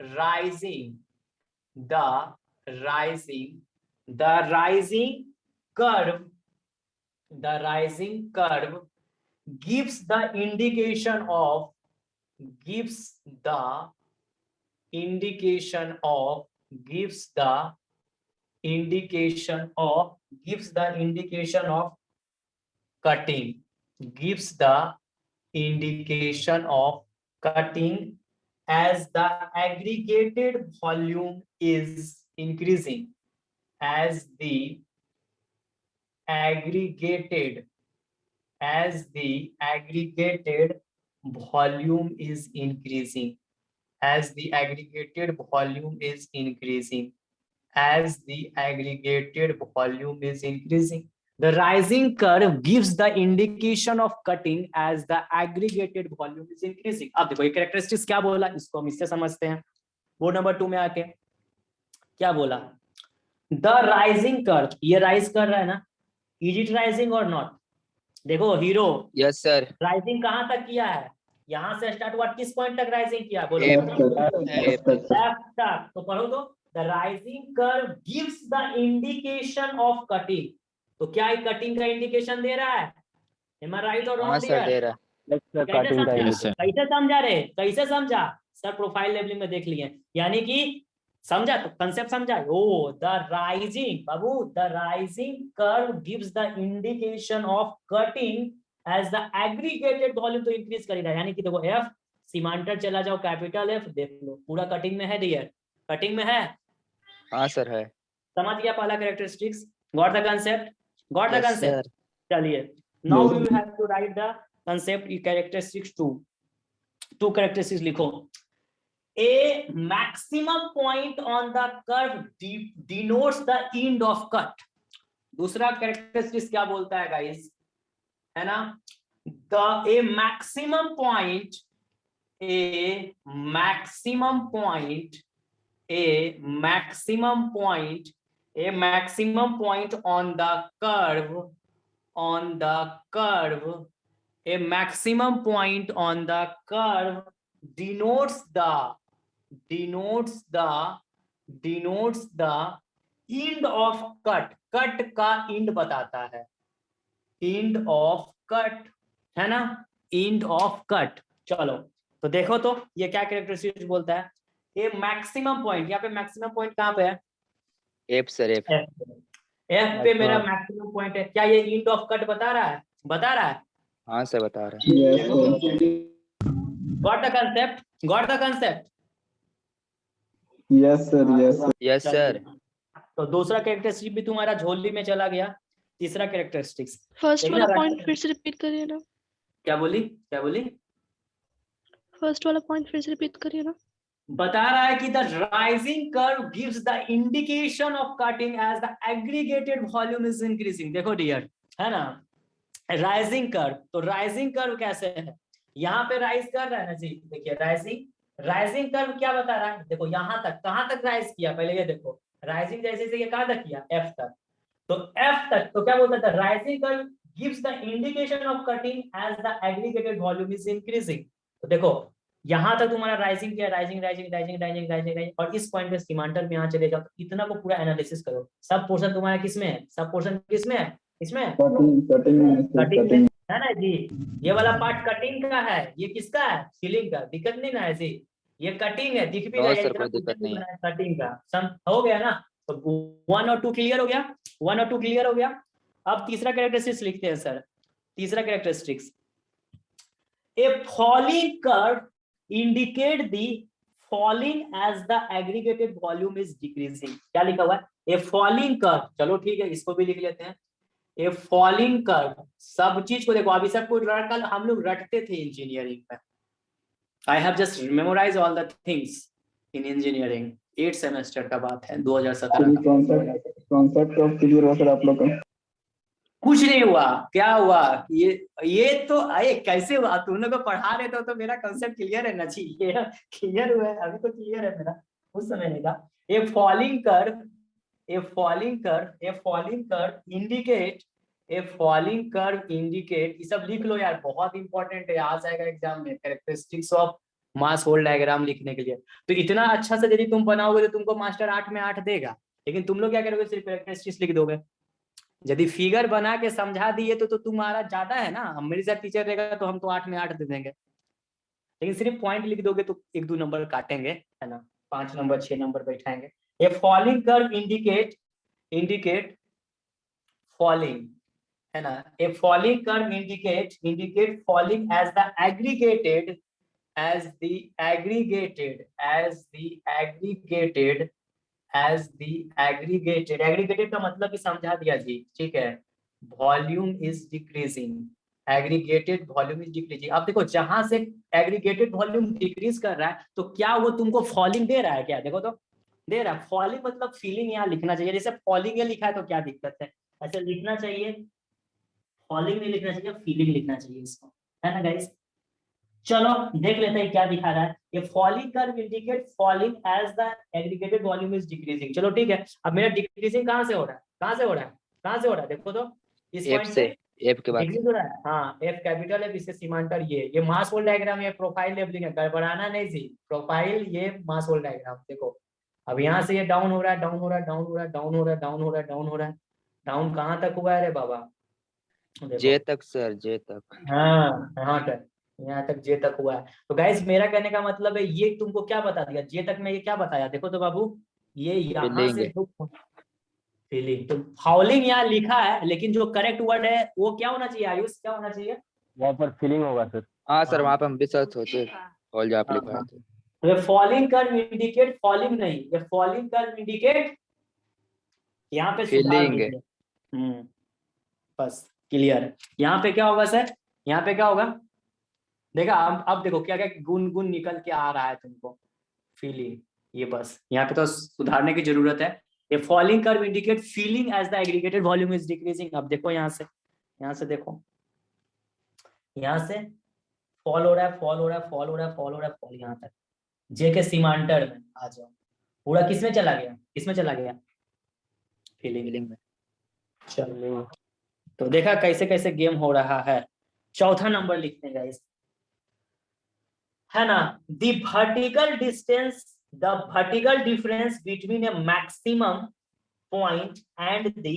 rising, the rising, the rising curve, the rising curve gives the indication of, gives the indication of gives the indication of cutting, gives the indication of cutting as the aggregated volume is increasing, as the aggregated volume is increasing, as the aggregated volume is increasing, as the aggregated volume is increasing. The rising curve gives the indication of cutting as the aggregated volume is increasing. अब देखो ये characteristics क्या बोला, इसको हम इससे समझते हैं। बोर्ड नंबर 2 में आके क्या बोला, द राइजिंग कर्व, ये राइज कर रहा है ना, इज इट राइजिंग और नॉट? देखो हीरो Yes, sir. राइजिंग कहां तक किया है, यहां से स्टार्ट हुआ, किस पॉइंट तक राइजिंग किया, बोलो F लेफ्ट तक। तो पढ़ो तो, the rising curve gives the indication of cutting. तो क्या कटिंग का इंडिकेशन दे रहा है? Am I right or wrong? हाँ सर दे रहा। कैसे समझा? Yes, sir. कैसे समझा रे, कैसे समझा सर? प्रोफाइल लेवलिंग में देख लिए, यानी कि समझा, तो कंसेप्ट समझा। ओ द राइजिंग, बाबू the rising curve gives the indication of cutting as the aggregated volume तो इंक्रीज करेगा, यानी कि देखो एफ सीमांटर चला जाओ, कैपिटल एफ देख लो, पूरा कटिंग में है डियर, कटिंग में है। हाँ सर है। समझ गया पहला characteristics, got the concept, got the Yes, concept. sir. चलिए now we have to write the concept characteristics 2 characteristics लिखो। A maximum point on the curve denotes the end of cut। दूसरा कैरेक्टरिस्टिक्स क्या बोलता है गाइस, है ना, a maximum point on the curve, a maximum point on the curve denotes the end of cut, cut का end बताता है, end of cut, है ना, end of cut। चलो तो देखो तो ये क्या कैरेक्टरिस्टिक्स बोलता है, ये मैक्सिमम पॉइंट, यहाँ पे मैक्सिमम पॉइंट कहाँ पे है? F sir F। F पे मेरा मैक्सिमम पॉइंट है, क्या ये end of cut बता रहा है? बता रहा है। हाँ सर बता रहा है। Yes, sir. Got the concept? Got the concept? Yes, sir. Yes, sir. Yes sir। तो दूसरा कैरेक्टरिस्टिक भी तुम्हारा झोली में चला गया। तीसरा कैरेक्टरिस्टिक्स फर्स्ट वाला पॉइंट फिर से रिपीट करिए ना। क्या बोली? फर्स्ट वाला पॉइंट फिर से रिपीट करिए ना। बता रहा है कि the rising curve gives the indication of cutting as the aggregated volume is increasing. देखो डियर, है ना, राइजिंग कर्व, तो राइजिंग कर्व कैसे है, यहाँ पे राइज कर रहा है ना जी, देखिए राइजिंग कर्व क्या बता रहा है, देखो यहाँ तक, कहाँ तक राइज किया, पहले ये देखो, राइजिंग जैसे से ये कहाँ तक किया, एफ तक, तो एफ तक, तो क्या बोलता था, rising curve gives the indication of cutting as the aggregated volume is increasing. तो देखो यहाँ तक तुम्हारा राइजिंग किया, राइजिंग, और इस पॉइंट पे सीमांटर में यहाँ चले जाओ, तो इतना को पूरा एनालिसिस करो, सब पोर्शन तुम्हारा किसमें है, सब पोर्शन किसमें है, इसमें कटिंग है ना जी, ये वाला पार्ट कटिंग का है, ये किसका है, सीलिंग का, दिक्कत नहीं ना है जी, ये कटिंग है, दिख भी रहा है, कोई दिक्कत नहीं है। कटिंग का सम हो गया ना, तो 1 और 2 क्लियर हो गया, 1 और 2 क्लियर हो गया। अब तीसरा कैरेक्टरिस्टिक्स लिखते हैं सर, तीसरा characteristics, A falling curve indicate the falling as the aggregated volume is decreasing। क्या लिखा हुआ है, a falling curve, चलो ठीक है इसको भी लिख लेते हैं, a falling curve, सब चीज को देखो, अभी सब कुछ कल हम लोग रटते थे इंजीनियरिंग में, I have just memorized all the things in engineering, 8 semester का बात है, 2017 कॉन्सेप्ट ऑफ क्लियर हुआ सर आप लोग का? कुछ नहीं हुआ, क्या हुआ, ये तो आए कैसे हुआ, तुम लोग को पढ़ा रहे तो मेरा कंसेप्ट क्लियर है ना जी, ये क्लियर हुआ है, अभी तो क्लियर है मेरा, उस समय नहीं था। ए फॉलिंग इंडिकेट, ये सब लिख लो यार, बहुत इंपॉर्टेंट है, आ जाएगा एग्जाम में, characteristics of mass whole diagram लिखने के लिए। तो इतना अच्छा से यदि तुम बनाओगे तो तुमको मास्टर 8 में 8 देगा, लेकिन तुम लोग क्या करोगे, सिर्फ कैरेक्टरिस्टिक्स लिख दोगे। यदि फिगर बना के समझा दिए तो तुम्हारा ज्यादा है ना, हम मेरे साथ टीचर रहेगा तो हम तो 8 में 8 दे देंगे, लेकिन सिर्फ पॉइंट लिख दोगे तो 1-2 नंबर काटेंगे, है ना। 5 नंबर 6 नंबर बैठाएंगे। A falling curve indicate falling, है ना। A falling curve indicate falling as the aggregated aggregated का मतलब भी समझा दिया जी, ठीक है। Volume is decreasing, aggregated volume is decreasing. अब देखो जहां से एग्रीगेटेड वॉल्यूम डिक्रीज कर रहा है तो क्या वो तुमको फॉलिंग दे रहा है क्या? देखो तो दे रहा है। फॉलिंग मतलब फीलिंग यहाँ लिखना चाहिए, जैसे फॉलिंग लिखा है तो क्या दिक्कत है, ऐसे लिखना चाहिए। फॉलिंग नहीं लिखना चाहिए, फीलिंग लिखना चाहिए इसको, है ना गाइस। चलो देख लेते हैं क्या दिखा रहा है। ये falling curve indicate falling as the aggregated volume is decreasing. चलो ठीक है, अब मेरा डिक्रीजिंग कहां से हो रहा है, कहां से हो रहा है, कहां से हो रहा है? देखो तो इस एफ पॉइंट से, से एफ के बाद डिक्रीज हो रहा है। हाँ, एफ कैपिटल है, इससे सीमांतर ये मास होल डायग्राम, ये प्रोफाइल लेवलिंग है, गड़बड़ाना नहीं जी। प्रोफाइल ये मास होल डायग्राम देखो। अब यहाँ से ये डाउन हो रहा है, डाउन हो रहा है, डाउन हो रहा है, डाउन हो रहा है, डाउन हो रहा है, डाउन हो रहा है। डाउन कहाँ तक हुआ है रे बाबा? जे तक सर, जे तक। हाँ यहाँ तक, यहाँ तक जे तक हुआ है। तो गाइस मेरा कहने का मतलब है ये तुमको क्या बता दिया, जे तक में ये क्या बताया? देखो तो बाबू, ये यहाँ से फीलिंग, तो फाउलिंग यहाँ लिखा है, लेकिन जो करेक्ट वर्ड है वो क्या होना चाहिए आयुष, क्या होना चाहिए? वहाँ पर फीलिंग होगा सर। हाँ सर, वहाँ पे हम भी सर्च होते और जहाँ आप लिखा है। तो फॉलिंग कर्व इंडिकेट फॉलिंग नहीं, ये फॉलिंग कर्व इंडिकेट यहाँ पे सुधार फीलिंग। दीजिए। बस क्लियर। यहाँ पे क्या होगा सर, यहाँ पे क्या होगा? देखा अब देखो क्या क्या गुन गुन निकल के आ रहा है तुमको, फीलिंग। ये बस यहाँ पे तो सुधारने की जरूरत है। ये falling curve indicate filling as the aggregated volume is decreasing. अब देखो यहाँ से देखो, यहाँ से फॉल हो रहा है, फॉल हो रहा है, फॉल हो रहा है, फॉल हो रहा है, फॉल यहाँ तक। जे के सीमांतर में आ जाओ, पूरा किसमें चला गया, किसमें चला गया? फीलिंग में। चलो तो देखा कैसे कैसे गेम हो रहा है। चौथा नंबर लिखते हैं गाइस, है ना। The vertical difference between A maximum point and the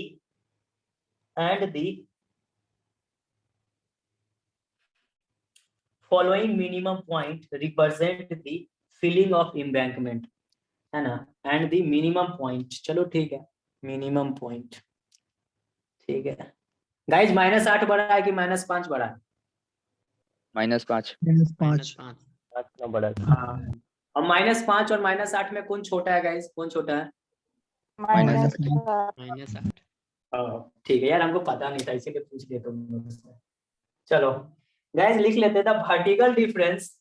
following minimum point represent the filling of embankment, है ना। and the minimum point, चलो ठीक है, मिनिमम पॉइंट, ठीक है गाइज। -8 बड़ा है कि -5 बड़ा है? -5। -5 बड़ा है। हाँ, अब -5 और -8 में कौन छोटा है गाइज, कौन छोटा है? -8 ठीक है यार, हमको पता नहीं था इसीलिए पूछ लिया तुम लोगों से। चलो गाइस लिख लेते हैं, the vertical difference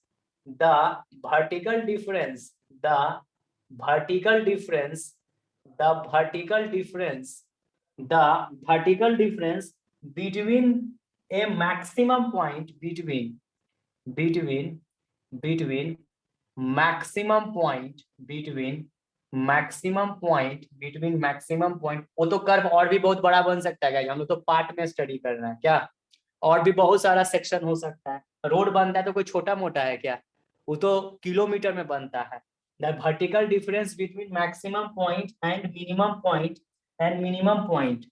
between a maximum point between maximum point वो तो कर्व और भी बहुत बड़ा बन सकता है, हम लोग तो पार्ट में स्टडी कर रहे हैं क्या, और भी बहुत सारा सेक्शन हो सकता है। रोड बनता है तो कोई छोटा मोटा है क्या, वो तो किलोमीटर में बनता है। The vertical difference between maximum point and minimum point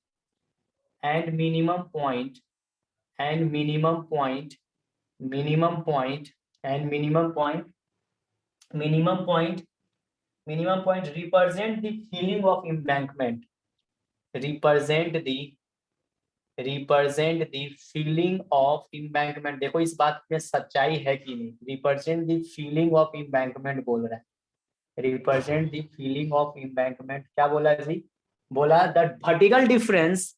represent the filling of embankment, देखो इस बात में सच्चाई है कि नहीं, represent the feeling of embankment बोल रहा है, represent the feeling of embankment. क्या बोला जी? बोला the vertical difference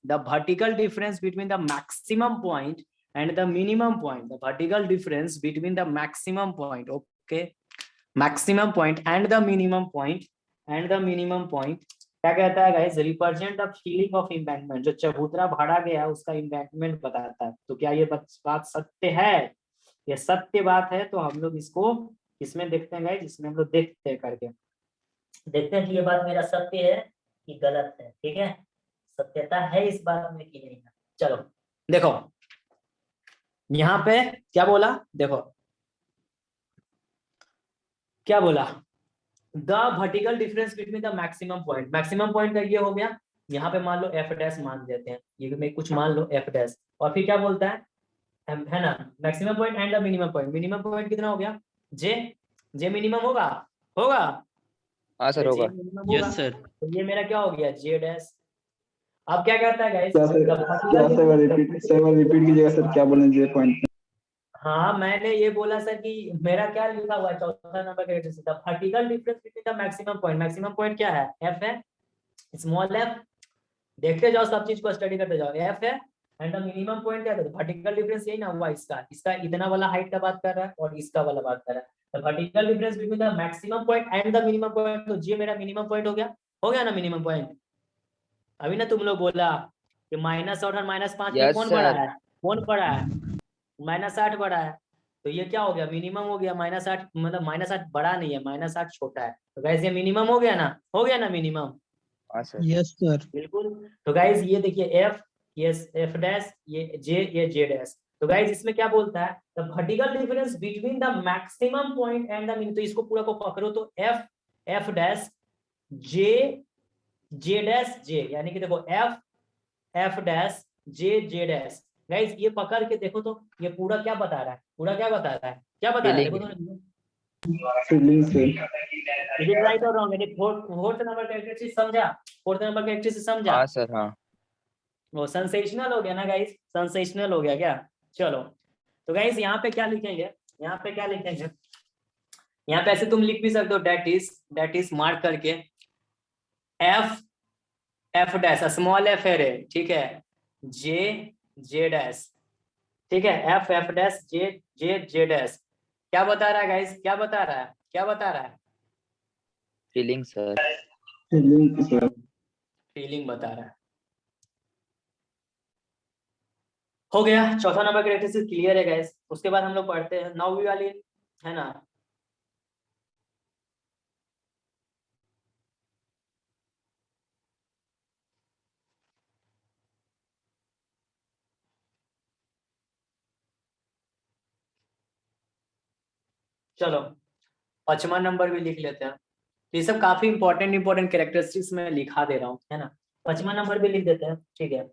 between the maximum point and the minimum point, the vertical difference between the maximum point, okay, maximum point and the minimum point क्या कहता है guys? Represent the feeling of embankment. जो चबूतरा भाड़ा गया उसका embankment बताता है। तो क्या ये बात सत्य है? ये सत्य बात है। तो हम लोग इसको इसमें देखते हैं गाइस, इसमें हम लोग देखते हैं करके देखते हैं कि ये बात मेरा सत्य है कि गलत है, ठीक है, सत्यता है इस बात में कि नहीं है। चलो देखो यहाँ पे क्या बोला, देखो क्या बोला, the vertical difference between the maximum point का ये हो गया। यहाँ पे मान लो एफ डैश मान देते हैं, ये में कुछ मान लो एफ डैश, और फिर क्या बोलता है ना, maximum point and the minimum point कितना हो गया? जे मिनिमम होगा हाँ सर अरे होगा। J minimum होगा, यस सर। तो ये मेरा क्या हो गया J डैश। अब क्या कहता है गाइस, क्या सर रिपीट कीजिएगा सर, क्या बोले जे पॉइंट। हाँ मैंने ये बोला सर कि मेरा क्या लिखा हुआ है चौथा number characteristic, the vertical difference between the maximum point क्या है, एफ है, स्मॉल एफ। देखते जाओ, सब चीज को स्टडी करते जाओ, एफ है एंड द मिनिमम पॉइंट क्या है, वर्टिकल डिफरेंस यही ना हुआ, इसका इतना वाला हाइट का बात कर रहा है और इसका वाला बात कर रहा है, the vertical difference between the maximum point and the minimum point. तो ये मेरा मिनिमम पॉइंट हो गया ना मिनिमम पॉइंट। अभी ना तुम लोग बोला कि माइनस और -5 में यस कौन बड़ा सर। है, कौन बड़ा है, -8 बड़ा है, तो ये क्या हो गया, मिनिमम हो गया। -8 मतलब -8 बड़ा नहीं है, -8 छोटा है, तो गाइस ये मिनिमम हो गया ना मिनिमम। हाँ सर। Yes sir. बिल्कुल। तो गाइस ये देखिए एफ, ये एफ डैश, ये जे डैश। तो गाइस इसमें क्या बोलता है, the vertical difference between the maximum point and the minimum. तो इसको पूरा को पकड़ो, तो एफ डैश जे डैश जे, यानी कि देखो F dash J dash. Guys ये पकड़ के देखो तो ये पूरा क्या बता रहा है, क्या बता रहा है, देखो तो फीलिंग से इज इट राइट और रॉन्ग, यानी फोर्थ नंबर कैरेक्टरिस्टिक समझा, फोर्थ नंबर कैरेक्टरिस्टिक समझा। हाँ सर हाँ। वो सेंसेशनल हो गया ना गाइस, सेंसेशनल हो गया क्या। चलो तो गाइस यहाँ पे क्या लिखेंगे, यहाँ पे ऐसे तुम लिख भी सकते हो, डेट इज मार्क करके एफ डैश, स्मॉल एफ है रे, ठीक है, जे डैश, ठीक है, एफ डैश जे डैश। क्या बता रहा है गाइस, क्या बता रहा है, फीलिंग सर। फीलिंग बता रहा है। हो गया, चौथा नंबर कैरेक्टरिस्टिक क्लियर है गाइस। उसके बाद हम लोग पढ़ते हैं 9वीं वाली, है ना। चलो 5वां नंबर भी लिख लेते हैं। ये सब काफी इंपॉर्टेंट कैरेक्टरिस्टिक्स में लिखा दे रहा हूँ, है ना। 5वां नंबर भी लिख देते हैं, ठीक है।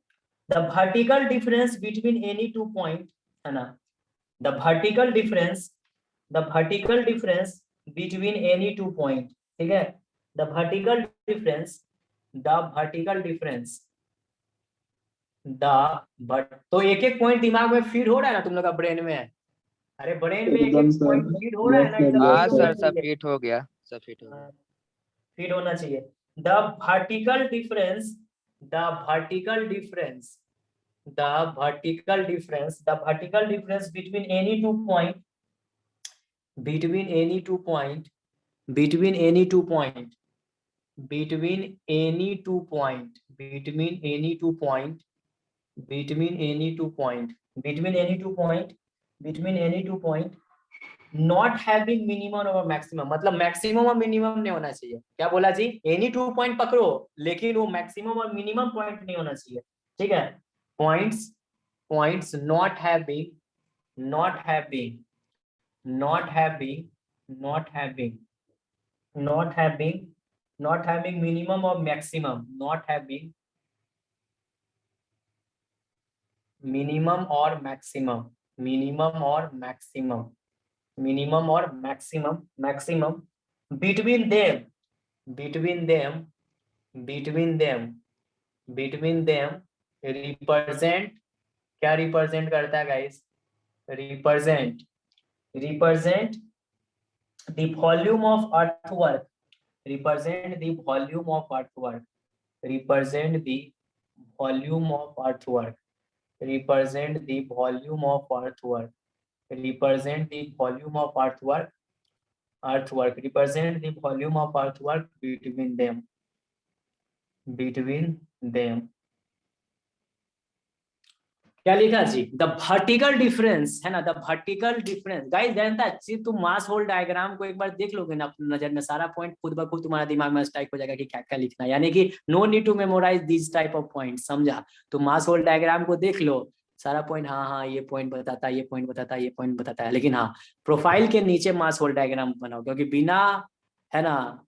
The vertical difference between any two point, है ना, the vertical difference between any two point, ठीक है, द वर्टिकल डिफरेंस तो एक एक पॉइंट दिमाग में फीड हो रहा है ना तुम लोग का ब्रेन में, अरे ब्रेन में एक एकदम एक पॉइंट सर। फीड हो रहा है ना, एकदम हाँ फीड होना सर सब चाहिए, फिट हो गया, सब फिट हो गया। फीड होना चाहिए। The vertical difference between any two point between any two point between any two point between any two point between any two point between any two point between any two point between any two point not having minimum और maximum, मतलब maximum और minimum नहीं होना चाहिए। क्या बोला जी, any two point पकड़ो लेकिन वो मैक्सिमम और मिनिमम पॉइंट नहीं होना चाहिए, ठीक है। पॉइंट्स नॉट हैविंग मिनिमम और मैक्सिमम, नॉट हैविंग मिनिमम और मैक्सिमम between them रिप्रेजेंट, क्या रिप्रेजेंट करता है guys, represent the volume of earthwork, represent the volume of earthwork, represent the volume of earthwork, represent the volume of earthwork, represent the volume of earthwork, represent the volume of earthwork between them, क्या लिखा जी, the vertical difference, है ना, the vertical difference. Guys जानता है, तुम मास whole diagram को एक बार देख लोगे ना अपनी नजर में, सारा पॉइंट खुद ब खुद तुम्हारा दिमाग में स्ट्राइक हो जाएगा कि क्या क्या लिखना है, यानी कि no need to memorise this type of point, समझा। तो मास होल डायग्राम को देख लो, सारा पॉइंट, हाँ ये पॉइंट बताता है, ये पॉइंट बताता है, ये पॉइंट बताता है, लेकिन हाँ प्रोफाइल के नीचे मास होल डायग्राम बनाओ, क्योंकि बिना, है ना,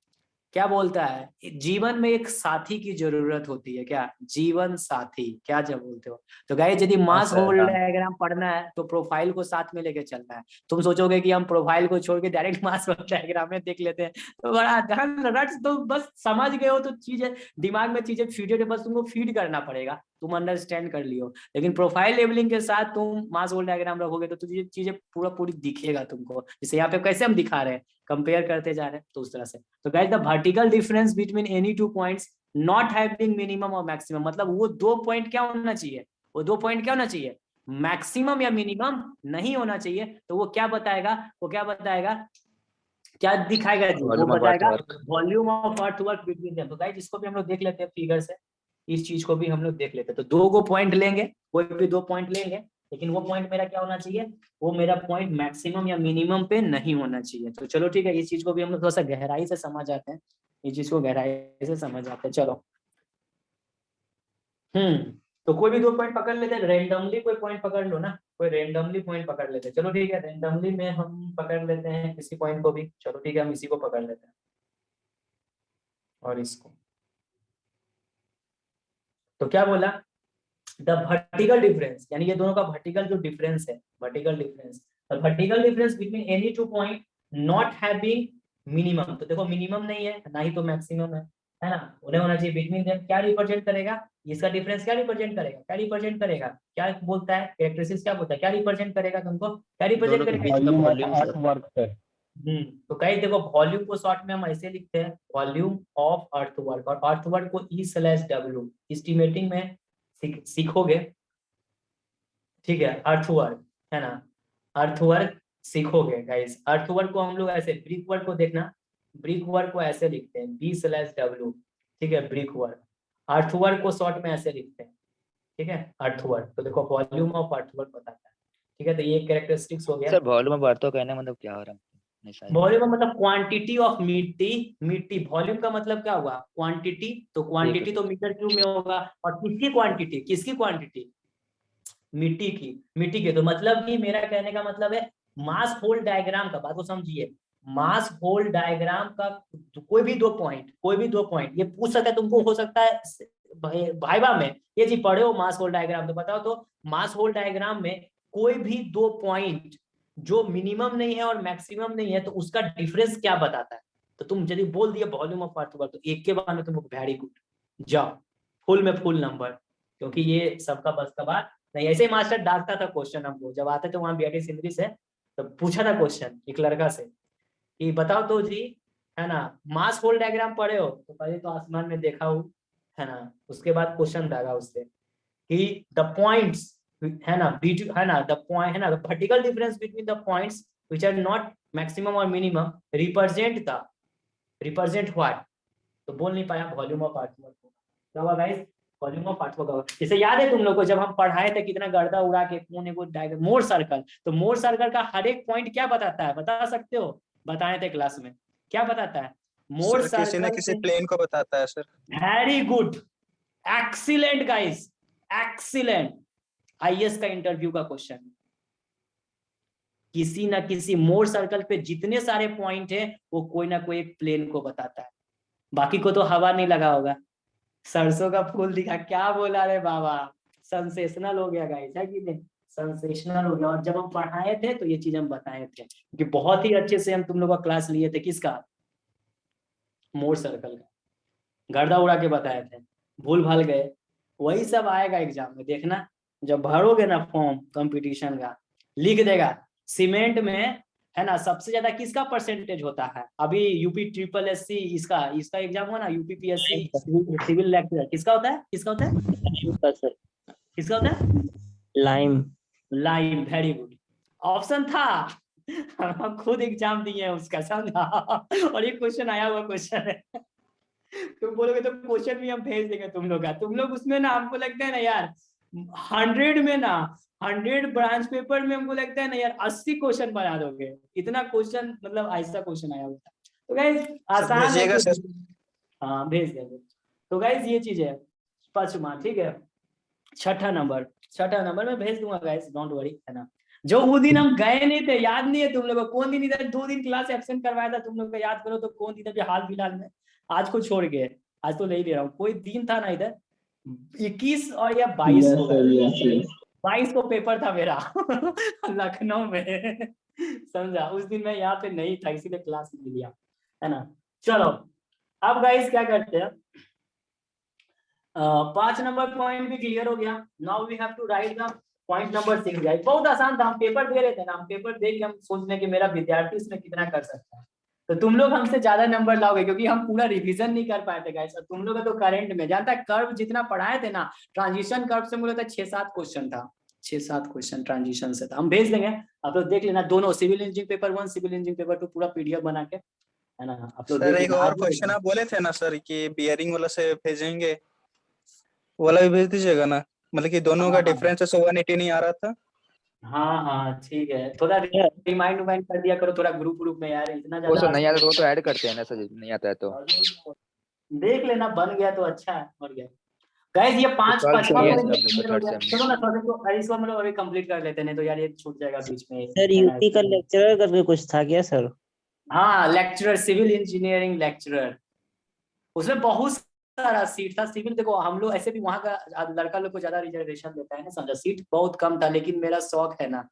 क्या बोलता है, जीवन में एक साथी की जरूरत होती है, क्या जीवन साथी, क्या जब बोलते हो। तो गाइस यदि मास होल्ड डायग्राम पढ़ना है तो प्रोफाइल को साथ में लेके चलना है। तुम सोचोगे कि हम प्रोफाइल को छोड़ के डायरेक्ट मास होल्ड डायग्राम में देख लेते हैं, तो बड़ा ध्यान रट, तो बस समझ गए हो तो चीजें दिमाग में, चीजें फीडेड है, बस तुमको फीड करना पड़ेगा, तुम अंडरस्टैंड कर लियो। लेकिन प्रोफाइल लेवलिंग के साथ तुम मास होल्ड डायग्राम रखोगे तो तुझे चीजें पूरी दिखेगा तुमको। जैसे यहाँ पे कैसे हम दिखा रहे हैं, कंपेयर करते जा रहे हैं, तो उस तरह से। तो guys the vertical difference between any two points not having minimum और मैक्सिमम, मतलब वो दो पॉइंट क्या होना चाहिए, वो दो पॉइंट क्या होना चाहिए, मैक्सिमम या मिनिमम नहीं होना चाहिए। तो वो क्या बताएगा, क्या दिखाएगा जी, वो Volume of बताएगा earthwork. Volume of earthwork between them. तो गाइस इसको भी हम लोग देख लेते हैं फिगर से, इस चीज को भी हम लोग देख लेते हैं। तो दो गो पॉइंट लेंगे, कोई भी दो पॉइंट लेंगे, लेकिन वो पॉइंट मेरा क्या होना चाहिए, वो मेरा पॉइंट मैक्सिमम या मिनिमम पे नहीं होना चाहिए। तो चलो ठीक है, इस चीज को भी हम लोग थोड़ा सा गहराई से समझ आते हैं, इस चीज को गहराई से समझ आते हैं। चलो तो कोई भी दो पॉइंट पकड़ लेते हैं, रेंडमली कोई पॉइंट पकड़ लो ना, कोई रेंडमली पॉइंट पकड़ लेते हैं। चलो ठीक है, रेंडमली में हम पकड़ लेते हैं किसी पॉइंट को भी। चलो ठीक है, हम इसी को पकड़ लेते हैं और इसको। तो क्या बोला, द वर्टिकल डिफरेंस, यानी ये दोनों का वर्टिकल जो डिफरेंस है, vertical difference, the vertical difference between any two point not having minimum. तो देखो मिनिमम नहीं है ना ही तो मैक्सिमम है ना, उन्हें होना चाहिए बिटवीन देम। क्या रिप्रेजेंट करेगा, इसका डिफरेंस क्या रिप्रेजेंट करेगा, क्या बोलता है, कैरेक्टरिस्टिक्स क्या बोलता है, क्या रिप्रेजेंट करेगा तुमको, क्या रिप्रेजेंट करेगा, वॉल्यूम ऑफ अर्थवर्क से। तो कहीं देखो वॉल्यूम को शॉर्ट में हम ऐसे लिखते हैं, वॉल्यूम ऑफ अर्थवर्क, और अर्थवर्क को E/W एस्टिमेटिंग में सीखोगे, ठीक है, अर्थवर्क है ना, अर्थवर्क सीखोगे गाइस। अर्थवर्क को हम लोग ऐसे, ब्रिक वर्क को देखना, ब्रिक वर्क को ऐसे लिखते हैं B/W, ठीक है, ब्रिक वर्क। अर्थवर्क को शॉर्ट में ऐसे लिखते हैं, ठीक है, अर्थवर्क। तो देखो वॉल्यूम ऑफ अर्थवर्क बताता है, ठीक है। तो ये कैरेक्टरिस्टिक्स हो गया। सर वॉल्यूम ऑफ अर्थवर्क कहने का मतलब क्या हो रहा है? वॉल्यूम मतलब क्वांटिटी ऑफ मिट्टी। वॉल्यूम का मतलब क्या हुआ, क्वांटिटी। तो क्वांटिटी तो मीटर क्यूब में होगा, और किसकी क्वांटिटी, मिट्टी की। तो मतलब कि मेरा कहने का मतलब है मास होल्ड डायग्राम का, बात को समझिए, मास होल्ड डायग्राम का कोई भी दो पॉइंट ये पूछ सकता है तुमको, हो सकता है भाईबा में ये जी पढ़े हो मास होल्ड डायग्राम, तो बताओ तो मास होल्ड डायग्राम में कोई भी दो पॉइंट जो मिनिमम नहीं है और मैक्सिमम नहीं है, तो उसका डिफरेंस क्या बताता है। तो तुम यदि बोल दिए वॉल्यूम ऑफ अर्थवर्क, तो एक के बाद में तुमको वेरी गुड, जाओ फुल में फुल नंबर, क्योंकि ये सबका बस का बात नहीं। ऐसे ही मास्टर डालता था क्वेश्चन हमको, जब आते थे वहां BIT सिंधरी से, तो पूछा था क्वेश्चन एक लड़का से कि बताओ तो जी, है ना, मास होल्ड डायग्राम पढ़े हो, तो पहले तो आसमान में देखा हूँ, है ना, उसके बाद क्वेश्चन दागा उससे कि द पॉइंट्स, है ना, द पॉइंट, है ना, the vertical difference between the points which are not maximum और मिनिमम रिप्रेजेंट व्हाट। तो बोल नहीं पाया, वॉल्यूम ऑफ अर्थवर्क। क्या हुआ गाइस, वॉल्यूम ऑफ अर्थवर्क। जैसे याद है तुम लोग को जब हम पढ़ाए थे कितना गर्दा उड़ा के कौन है वो डायग्राम, मोर सर्कल। तो मोर सर्कल का हर एक पॉइंट क्या बताता है, बता सकते हो, बताए थे क्लास में, क्या बताता है, मोर सर्कल किसी न किसी प्लेन को बताता है sir. Very good, excellent guys, excellent. IAS का इंटरव्यू का क्वेश्चन, किसी ना किसी मोर सर्कल पे जितने सारे पॉइंट है वो कोई ना कोई एक प्लेन को बताता है, बाकी को तो हवा नहीं लगा होगा। सरसों का फूल दिखा, क्या बोला रे बाबा, सेंसेशनल हो गया गाइस, है कि नहीं, सेंसेशनल हो गया। और जब हम पढ़ाए थे तो ये चीज हम बताए थे, क्योंकि बहुत ही अच्छे से हम तुम लोग का क्लास लिए थे, किसका, मोर सर्कल का, गर्दा उड़ा के बताए थे, भूल भाल गए। वही सब आएगा एग्जाम में, देखना जब भरोगे ना फॉर्म कंपटीशन का, लिख देगा सीमेंट में, है ना, सबसे ज्यादा किसका परसेंटेज होता है। अभी UP SSC इसका एग्जाम हुआ ना, UPPSC सिविल लेक्चरर, किसका होता है, लाइम। वेरी गुड ऑप्शन था। हम खुद एग्जाम दिए हैं उसका, समझा। और ये क्वेश्चन आया हुआ क्वेश्चन है। तुम बोलोगे तो क्वेश्चन भी हम भेज देंगे तुम लोग का, तुम लोग उसमें ना, हमको लगता है ना यार 100 में ना, 100 ब्रांच पेपर में हमको लगता है ना यार 80 क्वेश्चन बना दोगे, इतना क्वेश्चन, मतलब ऐसा क्वेश्चन आया हुआ। तो गाइस आसान है, हाँ भेज देंगे। तो गाइस ये चीज है, 5वां, ठीक है, 6ठा नंबर में भेज दूंगा गाइस, डोंट वरी, है ना। जो वो दिन हम गए नहीं थे, याद नहीं है तुम लोगों को, कौन दिन इधर 2 दिन क्लास एब्सेंट करवाया था तुम लोग का, याद करो तो कौन दिन, अभी हाल फिलहाल में आज को छोड़ के, आज तो नहीं ले रहा हूँ। कोई दिन था ना इधर 21 और या 22 यस को, सर, यस यस। 22 को पेपर था मेरा लखनऊ में समझा। उस दिन मैं यहाँ पे नहीं था इसीलिए क्लास नहीं लिया, है ना। चलो अब गाइस क्या करते हैं, 5 नंबर पॉइंट भी क्लियर हो गया। Now we have to write the point number 6 guys. बहुत आसान था, हम पेपर दे रहे थे ना, हम पेपर देख के हम सोच रहे कि मेरा विद्यार्थी इसमें कितना कर सकता है। तो तुम लोग हमसे ज्यादा नंबर लाओगे क्योंकि हम पूरा रिवीजन नहीं कर पाए थे गाइस। और तुम लोग का तो करंट में जानता है कर्व जितना पढ़ाए थे ना, ट्रांजिशन कर्व से मुझे 6-7 क्वेश्चन था, 6-7 क्वेश्चन ट्रांजिशन से था। हम भेज देंगे, आप लोग देख लेना दोनों, civil engineering paper 1, civil engineering paper 2 पूरा पीडीएफ बना के, है ना। आप लोग सर देख एक लेना। और आज क्वेश्चन आप बोले थे ना सर कि बियरिंग वाला से भेजेंगे, वो वाला भी भेज दीजिएगा ना, मतलब कि दोनों का हाँ। डिफरेंस है, 180 नहीं आ रहा था। हाँ हाँ ठीक है, थोड़ा रिमाइंड कर दिया करो थोड़ा ग्रुप में यार, इतना वो ज्यादा तो नहीं आता तो वो तो ऐड करते हैं ना सर, नहीं आता है तो देख लेना, बन गया तो अच्छा है। और क्या गाइस, ये 5 solve 5वां किए हैं पॉइंट सब लोग third sem में। चलो ना, थोड़े को इसको हम लोग अभी कंप्लीट कर लेते हैं, नहीं तो यार ये छूट जाएगा बीच में। सर यूपी का लेक्चरर करके कुछ था क्या सर? हाँ लेक्चरर, सिविल इंजीनियरिंग लेक्चरर, उसमें बहुत सारा सीट था। सिविल देखो हम लोग ऐसे भी वहाँ का लड़का लोग को ज्यादा रिजर्वेशन देता है ना, समझा। सीट बहुत कम था, लेकिन मेरा शौक है ना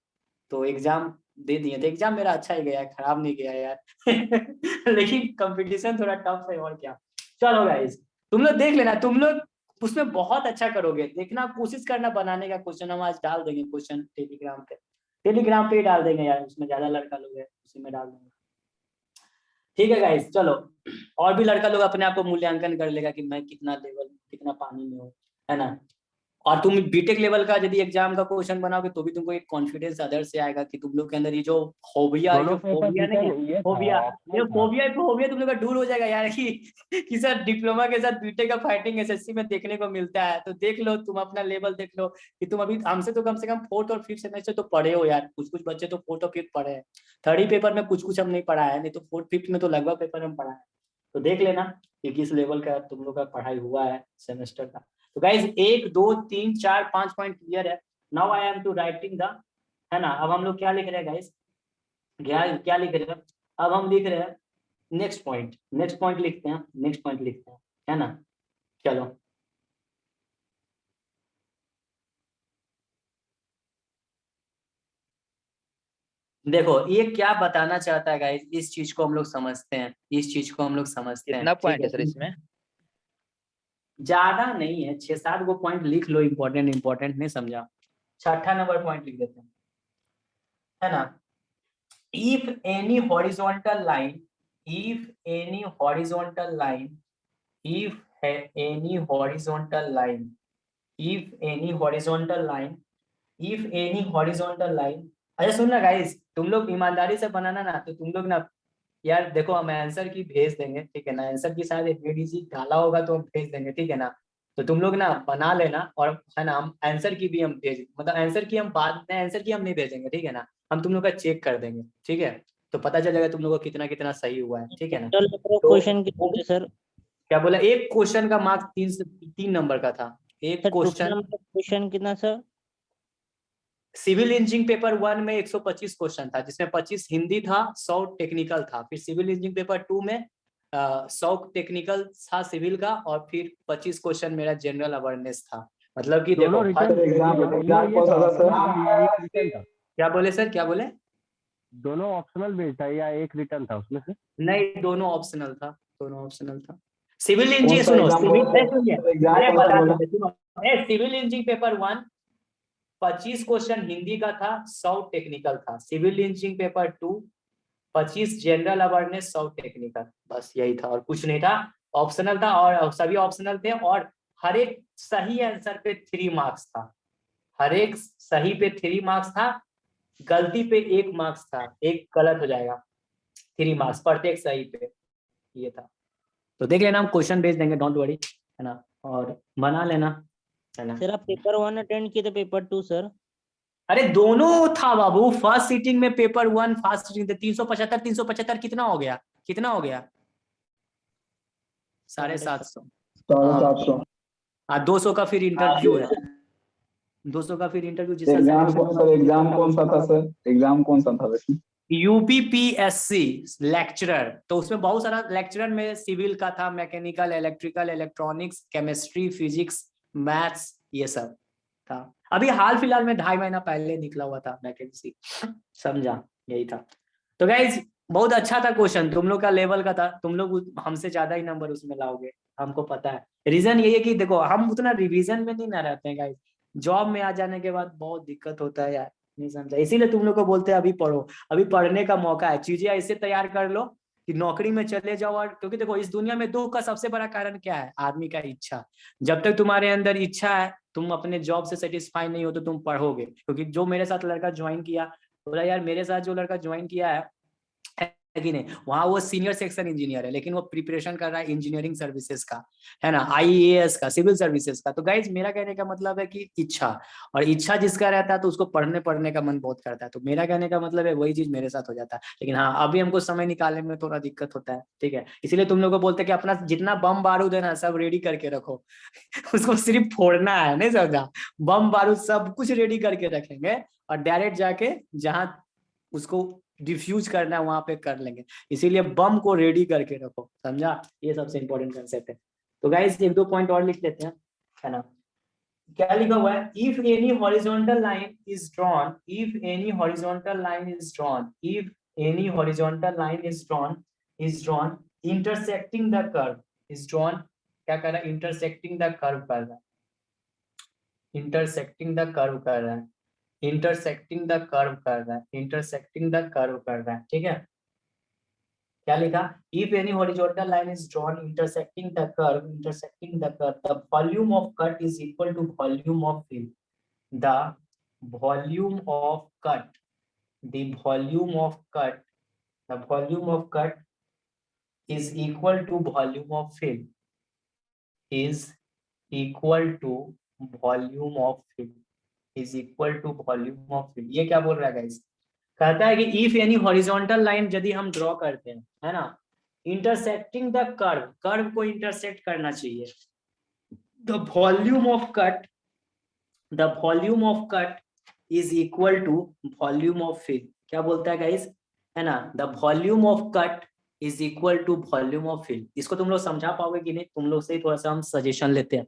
तो एग्जाम दे दिए थे। एग्जाम मेरा अच्छा ही गया है, खराब नहीं गया यार लेकिन कंपटीशन थोड़ा टफ है, और क्या। चलो गाइस तुम लोग देख लेना, तुम लोग उसमें बहुत अच्छा करोगे, देखना, कोशिश करना बनाने का। क्वेश्चन हम आज डाल देंगे, क्वेश्चन टेलीग्राम पे ही डाल देंगे यार, उसमें ज्यादा लड़का लोग है उसी में डाल देंगे, ठीक है गाइस। चलो और भी लड़का लोग अपने आप को मूल्यांकन कर लेगा कि मैं कितना लेवल, कितना पानी में हूँ, है ना। और तुम बीटेक लेवल का यदि एग्जाम का क्वेश्चन बनाओगे तो भी तुमको एक कॉन्फिडेंस अदर से आएगा कि तुम लोग के अंदर ये जो फोबिया नहीं है, फोबिया तुम लोग का दूर हो जाएगा यार कि सर डिप्लोमा के साथ बीटेक का फाइटिंग एसएससी में देखने को मिलता है। तो देख लो, तुम अपना लेवल देख लो कि तुम अभी हमसे तो कम से कम 4th और 5th सेमेस्टर तो पढ़े हो यार। कुछ बच्चे तो 4th और 5th पढ़े हैं, 3rd पेपर में कुछ हम नहीं पढ़ा है, नहीं तो 4th 5th में तो लगभग पेपर हम पढ़ा है। तो देख लेना कि किस लेवल का तुम लोग का पढ़ाई हुआ है सेमेस्टर का। तो गाइज 1 2 3 4 5 पॉइंट क्लियर है। Now I am to writing the, है ना। अब हम लोग क्या लिख रहे हैं गाइज, क्या लिख रहे हैं, अब हम लिख रहे हैं नेक्स्ट पॉइंट लिखते हैं, है ना। चलो देखो ये क्या बताना चाहता है गाइज, इस चीज को हम लोग समझते हैं, कितना पॉइंट है सर इसमें? ज्यादा नहीं है, 6-7 गो पॉइंट लिख लो, इंपॉर्टेंट नहीं समझा। 6ठा नंबर पॉइंट लिख देते हैं, है ना। If any horizontal line, if any horizontal line, अच्छा सुन ना गाइस, तुम लोग ईमानदारी से बनाना ना, तो तुम लोग ना यार देखो, हम आंसर की भेज देंगे, ठीक है ना। आंसर की शायद एडीसी डाला होगा तो हम भेज देंगे, ठीक है ना। तो तुम लोग ना बना लेना, और है ना हम आंसर की भी हम भेज, मतलब आंसर की हम बाद में, आंसर की हम नहीं भेजेंगे, ठीक है ना। हम तुम लोग का चेक कर देंगे, ठीक है। तो पता चल जाएगा तुम लोग को कितना कितना सही हुआ है, ठीक है ना। क्वेश्चन कितने सर? क्या बोला, एक क्वेश्चन का मार्क्स 3 नंबर का था, एक क्वेश्चन। क्वेश्चन कितना सर? सिविल इंजीनियरिंग पेपर 1 में 125 क्वेश्चन था, जिसमें 25 हिंदी था, 100 टेक्निकल था। फिर सिविल इंजीनियरिंग पेपर 2 में 100 टेक्निकल था सिविल का, और फिर 25 क्वेश्चन मेरा जनरल अवेयरनेस था। मतलब कि देखो एग्जाम कौन सा था सर? क्या बोले सर, क्या बोले? दोनों ऑप्शनल बेस्ड है या एक रिटर्न था उसमें से? नहीं, दोनों ऑप्शनल था, सिविल कौन इंजीनियरिंग सा सुनो, एग्जाम सिविल बोला? एग्जाम अरे कौन सा बता बोला? देते सुनो, civil engineering paper 1 25 question Hindi का था, 100 टेक्निकल था। Civil engineering paper 2 25 general awareness, 100 technical, बस यही था और कुछ नहीं था। ऑप्शनल था, और सभी ऑप्शनल थे, और हर एक सही आंसर पे 3 मार्क्स था, हर एक सही पे 3 मार्क्स था, गलती पे 1 मार्क्स था, एक गलत हो जाएगा, 3 मार्क्स प्रत्येक सही पे, ये था। तो देख लेना, हम क्वेश्चन भेज देंगे, डोंट वरी, है ना, और बना लेना, है ना। सर आप पेपर 1 अटेंड किए थे, पेपर 2 सर? अरे दोनों था बाबू, फर्स्ट सीटिंग में पेपर 1 फर्स्ट सीटिंग थे, 375 कितना हो गया 750। 750। हाँ 200 का फिर इंटरव्यू है, 200 का फिर इंटरव्यू, जिसका एग्जाम कौन सा था सर? एग्जाम कौन सा था वैसे? यूपीपीएससी लेक्चरर, तो उसमें बहुत सारा लेक्चरर में सिविल का था, mechanical, electrical, electronics, chemistry, physics, maths, ये सब था। अभी हाल फिलहाल में 2.5 महीना पहले निकला हुआ था वैकेंसी, समझा, यही था। तो गाइज बहुत अच्छा था क्वेश्चन, तुम लोग का लेवल का था, तुम लोग हमसे ज्यादा ही नंबर उसमें लाओगे, हमको पता है। रीजन यही है कि देखो हम उतना रिवीजन में नहीं ना रहते हैं गाइज, जॉब में आ जाने के बाद बहुत दिक्कत होता है यार, नहीं समझा, इसीलिए तुम लोग को बोलते हैं अभी पढ़ो, अभी पढ़ने का मौका है, चीजें ऐसे तैयार कर लो कि नौकरी में चले जाओ। और क्योंकि देखो इस दुनिया में दुख का सबसे बड़ा कारण क्या है? आदमी का इच्छा। जब तक तुम्हारे अंदर इच्छा है, तुम अपने जॉब से सेटिस्फाई नहीं हो तो तुम पढ़ोगे। क्योंकि जो मेरे साथ लड़का ज्वाइन किया, बोला यार मेरे साथ जो लड़का ज्वाइन किया है कि नहीं, वहाँ वो सीनियर सेक्शन इंजीनियर है, लेकिन वो प्रिपरेशन कर रहा है इंजीनियरिंग सर्विसेज का, है ना, आईएएस का, सिविल सर्विसेज का। तो गाइज मेरा कहने का मतलब है कि इच्छा, और इच्छा जिसका रहता है तो उसको पढ़ने का मन बहुत करता है। तो मेरा कहने का मतलब है वही चीज मेरे साथ हो जाता है। लेकिन हाँ, अभी हमको समय निकालने में थोड़ा दिक्कत होता है, ठीक है। इसीलिए तुम लोग को बोलते हैं कि अपना जितना बम बारूद है ना सब रेडी करके रखो उसको सिर्फ फोड़ना है, नहीं समझा? बम बारूद सब कुछ रेडी करके रखेंगे और डायरेक्ट जाके जहाँ उसको डिफ्यूज करना है वहां पे कर लेंगे। इसीलिए बम को रेडी करके रखो, समझा? ये सबसे इंपॉर्टेंट कंसेप्ट है। तो गाइस 1-2 पॉइंट और लिख लेते हैं, है ना। क्या लिखा हुआ है? If any horizontal line is drawn, if any horizontal line is drawn, if any horizontal line is drawn intersecting the curve, is drawn, क्या कर रहा है? इंटरसेक्टिंग द कर्व कर रहा है, इंटरसेक्टिंग द कर्व कर रहा है, इंटरसेक्टिंग द कर्व कर रहा है, इंटरसेक्टिंग द कर्व कर रहा है, ठीक है। क्या लिखा? If any horizontal line is drawn intersecting the curve, intersecting the curve, the volume of cut is equal to volume of fill, the volume of cut, the volume of cut, the volume of cut is equal to volume of fill, is equal to volume of fill, is equal to volume of fill। ये क्या बोल रहा है guys? कहता है कि if any horizontal line यदि हम ड्रॉ करते हैं, है ना, इंटरसेक्टिंग द कर्व, कर्व को इंटरसेक्ट करना चाहिए, the volume of cut, the volume of cut is equal to volume of fill. क्या बोलता है गाइस? है ना, the volume of cut is equal to volume of fill. इसको तुम लोग समझा पाओगे कि नहीं? तुम लोग से थोड़ा सा हम सजेशन लेते हैं,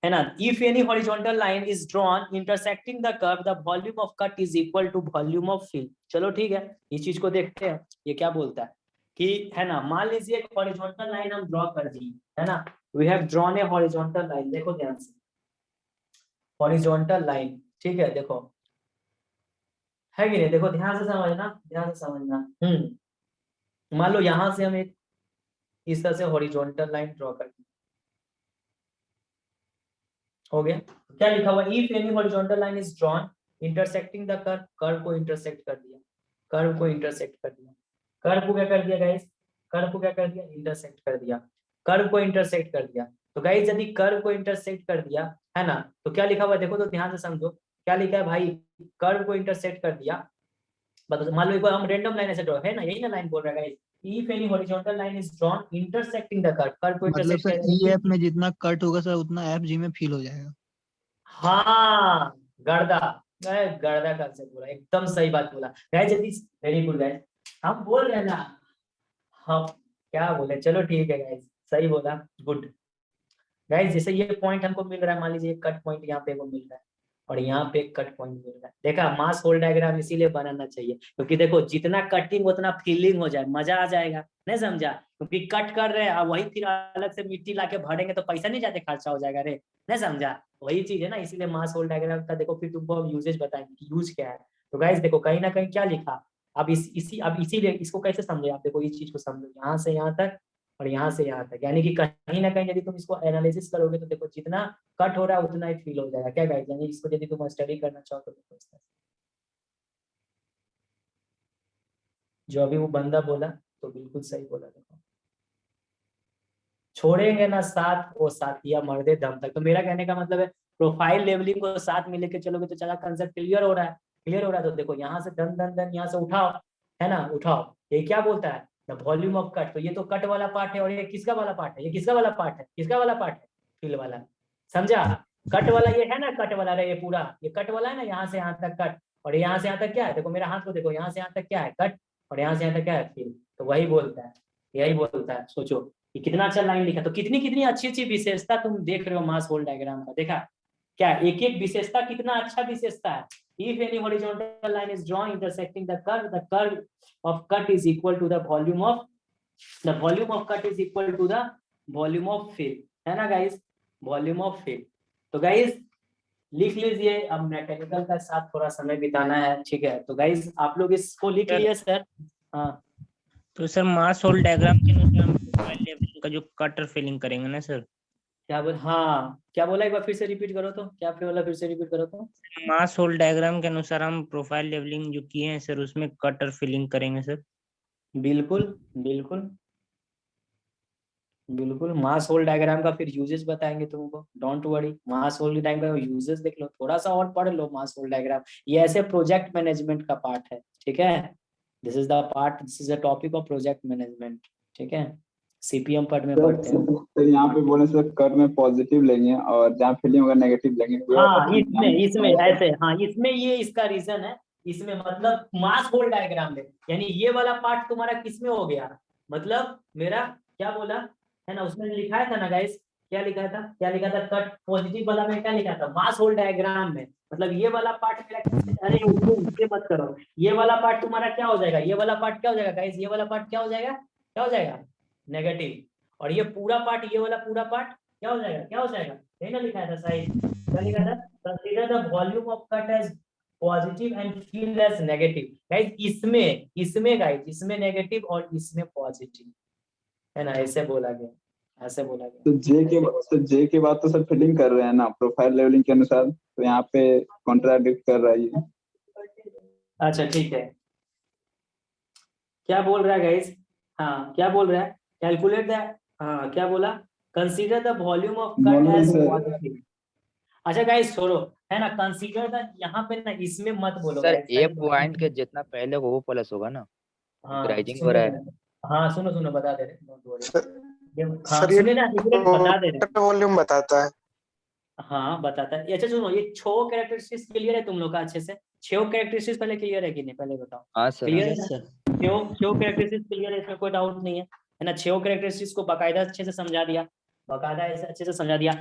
है ना। If any horizontal line is drawn intersecting the curve, the volume of cut is equal to volume of fill. चलो ठीक है, इस चीज को देखते हैं ये क्या बोलता है कि, है ना, मान लीजिए एक हॉरिजॉन्टल लाइन हम ड्रॉ कर दी, है ना, we have drawn a horizontal line. देखो ध्यान से, हॉरिजॉन्टल लाइन, ठीक है, देखो है कि नहीं? देखो ध्यान से समझना, ध्यान से समझना। मान लो यहां से हम एक इस तरह से हॉरिजॉन्टल लाइन ड्रॉ कर दी, हो गया। क्या लिखा हुआ? If any horizontal line is drawn intersecting the curve, curve को इंटरसेक्ट कर दिया, कर्व को इंटरसेक्ट कर दिया, कर्व को क्या कर दिया गाइस? कर्व को क्या कर दिया? इंटरसेक्ट कर दिया, कर्व को इंटरसेक्ट कर दिया। तो गाइस यदि कर्व को इंटरसेक्ट कर दिया, है ना, तो क्या लिखा हुआ देखो तो ध्यान से समझो, क्या लिखा है भाई? कर्व को इंटरसेक्ट कर दिया। मान लो एक बार हम रैंडम लाइन ऐसे ड्रॉ, है ना, यही ना लाइन बोल रहा है guys, if any horizontal line is drawn intersecting the curve, curve को मतलब इंटरसेक्ट सर करेगा। EF में जितना कट होगा सर उतना FG में फील हो जाएगा। हाँ, गर्दा, मैं गर्दा कंसेप्ट बोला, एकदम सही बात बोला गाइस। यदि वेरी गुड गाइस, हम बोल रहे हैं ना, हम क्या बोले, चलो ठीक है गाइस, सही बोला, गुड गाइस। जैसे ये पॉइंट हमको मिल रहा है, मान लीजिए कट पॉइंट यहाँ पे वो मिल रहा है और यहाँ पे कट पॉइंट मिल रहा है, देखा, मास होल डायग्राम इसीलिए बनाना चाहिए क्योंकि देखो जितना कटिंग उतना फीलिंग हो जाए, मजा आ जाएगा, नहीं समझा? क्योंकि कट कर रहे हैं और वही फिर अलग से मिट्टी लाके भरेंगे तो पैसा नहीं जाते, खर्चा हो जाएगा रे, नहीं समझा? वही चीज है ना, इसीलिए मास होल डायग्राम का देखो फिर तुमको हम यूजेज बताएंगे कि यूज क्या है। तो गाइस देखो कहीं ना कहीं क्या लिखा, अब इसीलिए इसको कैसे समझे आप? देखो इस चीज को समझो, यहाँ से यहाँ तक और यहाँ से यहाँ तक, यानी कि कहीं ना कहीं यदि तुम इसको एनालिसिस करोगे तो देखो जितना कट हो रहा है उतना ही फील हो जाएगा। क्या गाइस, यानी इसको यदि तुम स्टडी करना चाहो तो देखो इस तरह जो अभी वो बंदा बोला तो बिल्कुल सही बोला। देखो छोड़ेंगे ना साथ वो साथिया मर्दे दम तक। तो मेरा कहने का मतलब है प्रोफाइल लेवलिंग को साथ में लेके चलोगे तो चला कंसेप्ट क्लियर हो रहा है, क्लियर हो रहा है। तो देखो यहाँ से दन दन दन यहाँ से उठाओ, है ना, उठाओ। ये क्या बोलता है? The volume of cut. तो ये तो कट वाला पार्ट है और ये किसका वाला पार्ट है? ये किसका वाला पार्ट है? किसका वाला पार्ट है? फिल वाला, समझा? कट वाला ये है ना, कट वाला रे, ये पूरा ये कट वाला है ना, यहाँ से यहाँ तक कट और यहाँ से यहाँ तक क्या है? देखो मेरा हाथ को देखो, यहाँ से यहाँ तक क्या है? कट। और यहाँ से यहाँ तक क्या है फिल। तो वही बोलता है, यही बोलता है। सोचो कि कितना अच्छा लाइन लिखा। तो कितनी कितनी अच्छी अच्छी विशेषता तुम देख रहे हो मास होल डायग्राम का। देखा क्या एक एक विशेषता कितना अच्छा विशेषता है। If any horizontal line is drawn intersecting the curve of cut is equal to the volume of cut is equal to the volume of fill, है ना गाइस, वॉल्यूम ऑफ फिल। तो गाइस लिख लीजिए, अब मैकेनिकल का साथ थोड़ा समय बिताना है, ठीक है। तो गाइस आप लोग इसको लिख लिए सर। हाँ तो सर मास होल डायग्राम के अनुसार हम प्रोफाइल लेवलिंग का जो कट और फिलिंग करेंगे ना सर। क्या बोल, हाँ क्या बोला, एक बार फिर से रिपीट करो तो, क्या बोला फिर से रिपीट करो तो। मास होल डायग्राम के अनुसार हम प्रोफाइल लेवलिंग जो किए हैं सर उसमें कट और फिलिंग करेंगे सर। बिल्कुल बिल्कुल बिल्कुल, मास होल डायग्राम का फिर यूजेस बताएंगे तुमको, don't worry. Mass whole diagram का यूजेस देख लो, थोड़ा सा और पढ़ लो मास होल डायग्राम। ये ऐसे प्रोजेक्ट मैनेजमेंट का पार्ट है, ठीक है। This is the part, this is the topic of project management, ठीक है। सीपीएम पार्ट में पढ़ते हैं। तो यहाँ पे बोले सर कर में पॉजिटिव लेंगे और जहाँ फिलिंग होगा नेगेटिव लेंगे। हाँ इसमें ऐसे, हाँ इसमें ये इसका रीजन है। इसमें मतलब मास होल डायग्राम में, यानी ये वाला पार्ट तुम्हारा किसमें हो गया, मतलब मेरा क्या बोला है ना, उसमें लिखा था ना गाइस, क्या लिखा था कट पॉजिटिव वाला में क्या लिखा था, मास होल डायग्राम में। मतलब ये वाला पार्ट मेरा, अरे उसके मत करो, ये वाला पार्ट तुम्हारा क्या हो जाएगा, ये वाला पार्ट क्या हो जाएगा गाइस, ये वाला पार्ट क्या हो जाएगा, नेगेटिव। और ये पूरा पार्ट, ये वाला पूरा पार्ट क्या हो जाएगा, यही ना लिखा था साइड, क्या लिखा था, consider the volume of cut as positive and field as negative. Guys इसमें गाइस इसमें नेगेटिव और इसमें पॉजिटिव, है ना, ऐसे बोला गया। तो जे के बाद तो सर फिलिंग कर रहे हैं ना प्रोफाइल लेवलिंग के अनुसार, तो यहाँ पे कॉन्ट्राडिक्ट कर रहा है ये। अच्छा ठीक है, क्या बोल रहा है गाइस, हाँ क्या बोल रहा है, कैलकुलेट द, हाँ क्या बोला, consider the volume of cut as positive. अच्छा गाइस छोड़ो, है ना, कंसीडर द, यहाँ पे ना इसमें मत बोलो सर guys, ए पॉइंट के जितना पहले हो वो प्लस होगा ना, राइजिंग हो रहा है। हाँ सुनो बता दे रहे, हाँ सर ये सुने ना, बता दे रहे, वॉल्यूम बताता है। हाँ बताता है। अच्छा सुनो, ये 6 कैरेक्टरिस्टिक्स क्लियर है तुम लोग का अच्छे से, 6 कैरेक्टरिस्टिक्स पहले क्लियर है कि नहीं, पहले बताओ। हाँ सर, क्लियर है यस ना? सर। 6 कैरेक्टरिस्टिक्स क्लियर है, इसमें कोई डाउट नहीं है ना। 6 कैरेक्टरिस्टिक्स को बाकायदा अच्छे से समझा दिया,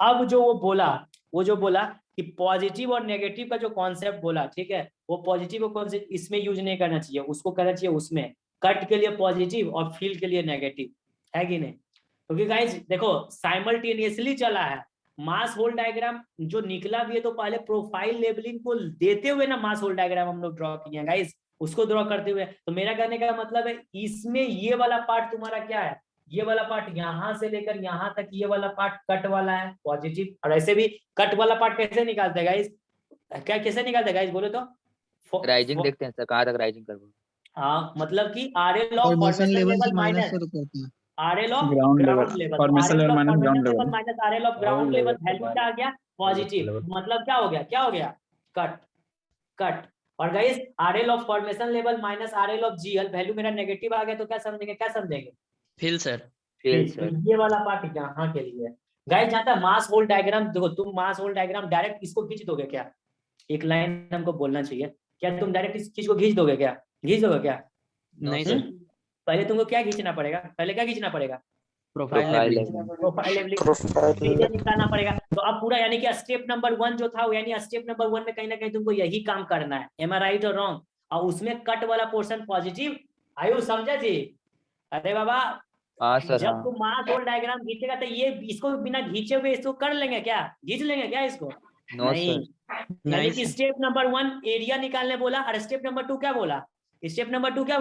अब जो वो बोला कि पॉजिटिव और नेगेटिव का जो कॉन्सेप्ट बोला, ठीक है, वो पॉजिटिव और कॉन्सेप्ट इसमें यूज नहीं करना चाहिए, उसको करना चाहिए उसमें, कट के लिए पॉजिटिव और फील के लिए नेगेटिव, है कि नहीं। क्योंकि गाइस देखो साइमल्टेनियसली चला है, मास होल डायग्राम जो निकला भी है तो पहले प्रोफाइल लेबलिंग को देते हुए ना मास होल डायग्राम हम लोग ड्रॉ किए हैं गाइस, उसको ड्रॉ करते हुए। तो मेरा कहने का मतलब है इसमें ये वाला पार्ट तुम्हारा क्या है, ये वाला पार्ट यहाँ से लेकर यहाँ तक ये वाला पार्ट कट वाला है पॉजिटिव। और ऐसे भी कट वाला पार्ट कैसे निकालते हैं गाइस, क्या कैसे निकालते हैं गाइस बोलो तो, राइजिंग देखते हैं सर, कहाँ तक राइजिंग कर, हाँ मतलब कि RL of formation level level से माइनस से करते हैं। RL of ground ground level, level, formation level minus ground level, minus RL of ground level, value क्या आ गया, पॉजिटिव। मतलब क्या हो गया कट। और guys RL of formation level minus RL of GL, value मेरा नेगेटिव आ गया तो क्या समझेंगे, फिल सर। ये वाला पार्ट यहाँ के लिए गाइस जाता है। मास होल डायग्राम देखो, तुम मास होल डायग्राम डायरेक्ट इसको खींच दोगे क्या, एक लाइन हमको बोलना चाहिए, क्या तुम डायरेक्ट इस चीज को खींच दोगे क्या, नहीं सर, पहले तुमको क्या खींचना पड़ेगा, प्रोफाइल लेवलिंग निकालना पड़ेगा। तो अब पूरा यानी कि स्टेप नंबर 1 जो था, यानी स्टेप नंबर 1 में कहीं ना कहीं तुमको यही काम करना है, एम आई राइट और रॉन्ग। और उसमें कट वाला पोर्शन पॉजिटिव, आयु समझा जी। अरे बाबा जब तुम मास होल डायग्राम खींचेगा तो ये इसको बिना खींचे हुए इसको कर लेंगे क्या, खींच लेंगे क्या इसको, नहीं। यानी कि स्टेप नंबर 1 एरिया निकालने बोला, और स्टेप नंबर 2 क्या बोला, स्टेप नंबर 1 क्या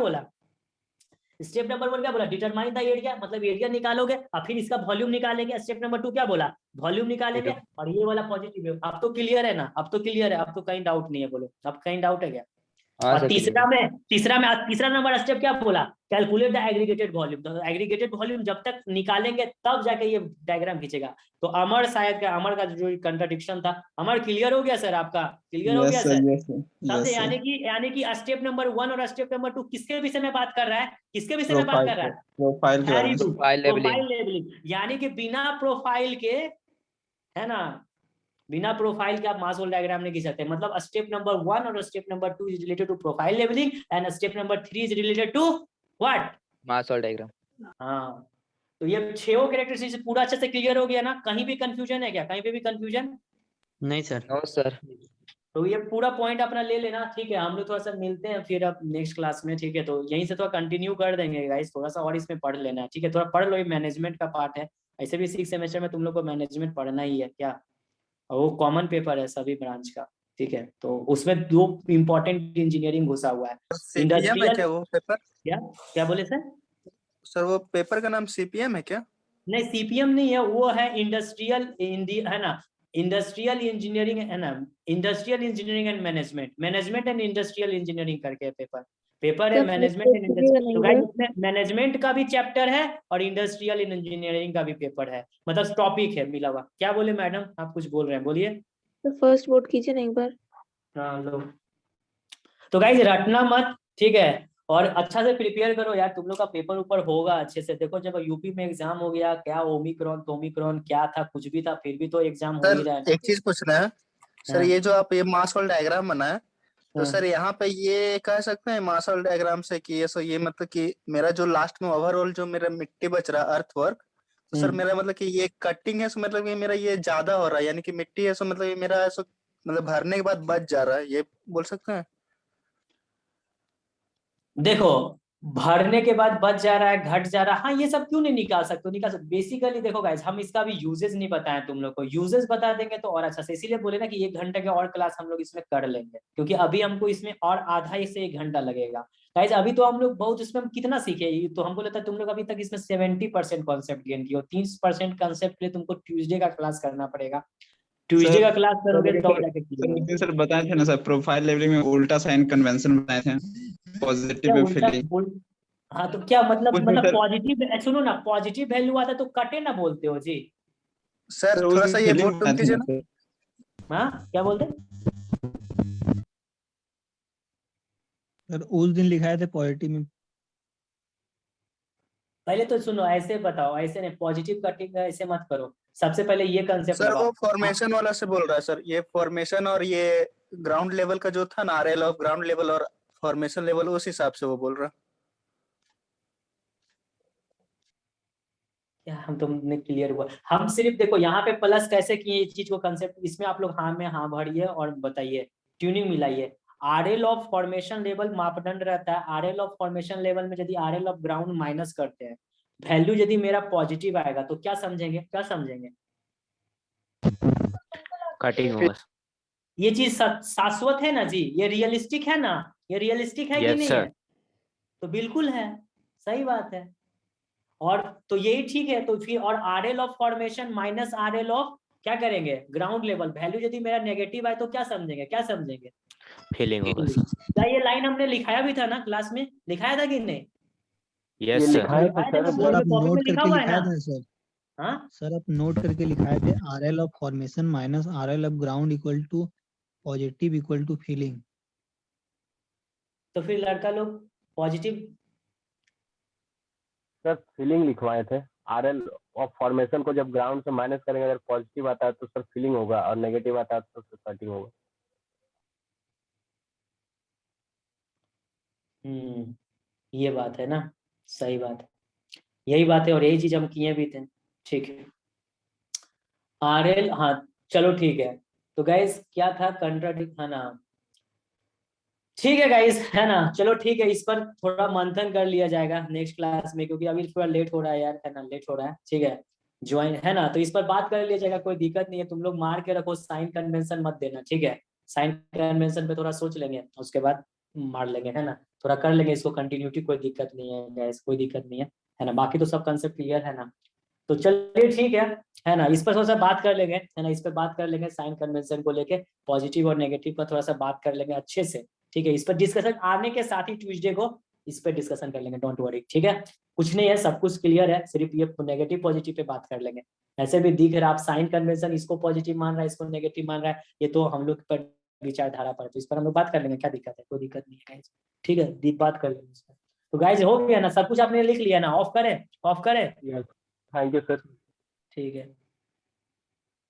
बोला, डिटरमाइन द एरिया, मतलब एरिया निकालोगे और फिर इसका वॉल्यूम निकालेंगे। स्टेप नंबर 2 क्या बोला, वॉल्यूम निकालेंगे, और ये वाला पॉजिटिव है। अब तो क्लियर है ना, अब तो कहीं डाउट नहीं है, बोलो अब कहीं डाउट है क्या। और तीसरा नंबर स्टेप क्या बोला, कैलकुलेट द एग्रीगेटेड वॉल्यूम। तो एग्रीगेटेड वॉल्यूम जब तक निकालेंगे तब जाके ये डायग्राम खींचेगा। तो अमर का जो कंट्राडिक्शन था, अमर क्लियर हो गया सर, आपका क्लियर हो गया सर, समझे। यानी कि स्टेप नंबर 1 और स्टेप नंबर 2 किसके विषय में बात कर रहा है, प्रोफाइल लेवलिंग। यानी कि बिना प्रोफाइल के, है ना, बिना प्रोफाइल के आप मास होल डायग्राम नहीं खींच सकते। मतलब स्टेप नंबर 1 और step number 2 is related to profile levelling and step number 3 is related to what? Mass whole diagram. हाँ, तो ये 6 कैरेक्टरिस्टिक्स पूरा अच्छे से क्लियर हो गया ना? कहीं भी कंफ्यूजन है क्या? कहीं पे भी कंफ्यूजन? नहीं सर। No sir. तो ये पूरा पॉइंट अपना ले लेना, ठीक है? हम लोग थोड़ा सा मिलते हैं फिर अब नेक्स्ट क्लास में, ठीक है? तो यहीं से थोड़ा कंटिन्यू कर देंगे गाइस, थोड़ा सा और इसमें पढ़ लेना है, ठीक है? थोड़ा पढ़ लो, ये मैनेजमेंट का पार्ट है। ऐसे भी 6 सेमेस्टर में तुम लोग को मैनेजमेंट पढ़ना ही है क्या, और वो कॉमन पेपर है सभी ब्रांच का, ठीक है? तो उसमें 2 इंपॉर्टेंट इंजीनियरिंग घुसा हुआ है। CPM है इंडस्ट्रियल क्या वो पेपर? क्या बोले सर? सर वो पेपर का नाम CPM है क्या? नहीं, सीपीएम नहीं है, वो है इंडस्ट्रियल है ना, इंडस्ट्रियल इंजीनियरिंग है ना, industrial engineering and management and industrial engineering करके पेपर है मैनेजमेंट एंड इंडस्ट्रियल। तो गाइस इसमें मैनेजमेंट का भी चैप्टर है और इंडस्ट्रियल इंजीनियरिंग का भी पेपर है, मतलब टॉपिक है मिला हुआ। क्या बोले मैडम, आप कुछ बोल रहे हैं, बोलिए। तो फर्स्ट वोट कीजिए ना एक बार। हाँ लो, तो गाइस रटना मत, ठीक है? और अच्छा से प्रिपेयर करो यार, तुम लोग का पेपर ऊपर होगा अच्छे से। देखो जब यूपी में एग्जाम हो गया, क्या ओमिक्रॉन क्या था, कुछ भी था, फिर भी तो एग्जाम हो ही रहा है सर एक चीज पूछना है सर, हाँ। ये जो आप ये मास होल डायग्राम बनाए तो हाँ। सर यहाँ पे ये कह सकते हैं मास होल डायग्राम से कि ये सो ये मतलब कि मेरा जो लास्ट में ओवरऑल जो मेरा मिट्टी बच रहा है अर्थ वर्क, तो सर मेरा मतलब कि ये कटिंग है, सो मतलब ये मेरा ये ज्यादा हो रहा है, यानी कि मिट्टी है, सो मतलब ये मेरा सो मतलब भरने के बाद बच जा रहा है, ये बोल सकते हैं? देखो भरने के बाद बच जा रहा है, घट जा रहा है, हाँ ये सब क्यों नहीं निकाल सकते, बेसिकली देखो गाइस, हम इसका भी यूजेस नहीं बताएं तुम लोग को, यूजेस बता देंगे तो और अच्छा से, इसीलिए बोले ना कि 1 घंटे के और क्लास हम लोग इसमें कर लेंगे, क्योंकि अभी हमको इसमें और आधा से 1 घंटा लगेगा। गाइस अभी तो हम लोग बहुत इसमें हम कितना सीखे, तो हमको लगता है तुम लोग अभी तक इसमें 70% कॉन्सेप्ट गेन किए हो, 30% कॉन्सेप्ट के लिए तुमको ट्यूसडे का क्लास करना पड़ेगा। ट्यूसडे का क्लास करोगे तो जाके सर बताए थे ना सर, प्रोफाइल लेवलिंग में उल्टा साइन कन्वेंशन बताए थे, पॉजिटिव में फिलिंग। हाँ तो क्या मतलब उसमें सर- पॉजिटिव, सुनो ना, पॉजिटिव वैल्यू आता तो कटे ना बोलते हो जी। सर थोड़ा सा ये बोर्ड टूट कीजिए ना। हाँ क्या बोलते? सर उस दिन लिखाए थे पॉलिटी में। पहले तो सुनो, ऐसे बताओ, ऐसे नहीं, पॉजिटिव कटिंग ऐसे मत करो, सबसे पहले ये कंसेप्ट सर लगाओ। वो फॉर्मेशन वाला से बोल रहा है सर, ये फॉर्मेशन और ये ग्राउंड लेवल का जो था ना, RL ऑफ ग्राउंड लेवल और फॉर्मेशन लेवल, उस हिसाब से वो बोल रहा है। क्या हम तुमने क्लियर हुआ, हम सिर्फ देखो यहाँ पे प्लस कैसे किए इस चीज को कंसेप्ट, इसमें आप लोग हाँ में हाँ भरिए और बताइए, ट्यूनिंग मिलाइए। RL ऑफ फॉर्मेशन लेवल मापदंड रहता है, RL ऑफ फॉर्मेशन लेवल में यदि RL ऑफ ग्राउंड माइनस करते हैं, वैल्यू यदि मेरा पॉजिटिव आएगा तो क्या समझेंगे, क्या समझेंगे? कटिंग होगा। ये चीज शाश्वत है ना जी, ये रियलिस्टिक है ना, ये रियलिस्टिक है कि Yes, नहीं sir. है? तो बिल्कुल है, सही बात है। और तो यही ठीक है, तो फिर और RL of formation minus RL of क्या करेंगे, ग्राउंड लेवल, वैल्यू यदि मेरा नेगेटिव आए तो क्या समझेंगे, क्या समझेंगे? फीलिंग होगा। क्या ये लाइन हमने लिखाया भी था ना क्लास में, लिखाया था कि नहीं? यस ये सर। लिखाए थे लिखाया था, सर, बोर्ड सर में आप कॉपी में नोट लिखा करके हुआ है लिखाए ना? थे सर। हाँ सर आप नोट करके लिखाए थे RL of formation minus RL of ground equal to positive equal to filling. तो फिर लड़का लोग पॉजिटिव, सर फीलिंग लिखवाए थे। RL ऑफ फॉर्मेशन को जब ग्राउंड से माइनस करेंगे, अगर पॉजिटिव आता है तो सर फीलिंग होगा, और नेगेटिव आता है तो सर कटिंग होगा। ये बात है ना, सही बात है, यही बात है और यही चीज हम किए भी थे, ठीक है। RL, हाँ चलो ठीक है। तो गाइस क्या था, कंट्राडिक्ट है ना, ठीक है गाइस, है ना, चलो ठीक है, इस पर थोड़ा मंथन कर लिया जाएगा नेक्स्ट क्लास में, क्योंकि अभी थोड़ा लेट हो रहा है यार, है ना, लेट हो रहा है, ठीक है, ज्वाइन है ना, तो इस पर बात कर लिया जाएगा, कोई दिक्कत नहीं है, तुम लोग मार के रखो, साइन कन्वेंशन मत देना, ठीक है? साइन कन्वेंशन पे थोड़ा सोच लेंगे, उसके बाद मार लेंगे, है ना, थोड़ा कर लेंगे इसको कंटिन्यूटी, कोई दिक्कत नहीं है गाइस, कोई दिक्कत नहीं है ना, बाकी तो सब कंसेप्ट क्लियर है ना। तो चलिए ठीक है ना, इस पर थोड़ा सा बात कर लेंगे, है ना, इस पर बात कर लेंगे, साइन कन्वेंशन को लेके पॉजिटिव और नेगेटिव पर थोड़ा सा बात कर लेंगे अच्छे से, ठीक है? इस पर डिस्कशन आने के साथ ही ट्यूसडे को इस पर डिस्कशन कर लेंगे, डोंट वरी, ठीक है? कुछ नहीं है, सब कुछ क्लियर है, सिर्फ ये नेगेटिव पॉजिटिव पे बात कर लेंगे। ऐसे भी दिख रहा है आप साइन कन्वेंशन इसको पॉजिटिव मान रहा है, इसको नेगेटिव मान रहा है, ये तो हम लोग पर विचारधारा पर, तो इस पर हम लोग बात कर लेंगे, क्या दिक्कत है, कोई दिक्कत नहीं है, ठीक है, दीप बात कर लेंगे इस पर। तो गाइज हो गया ना, सब कुछ आपने लिख लिया ना, ऑफ करें, ऑफ करें, थैंक यू सर। ठीक है।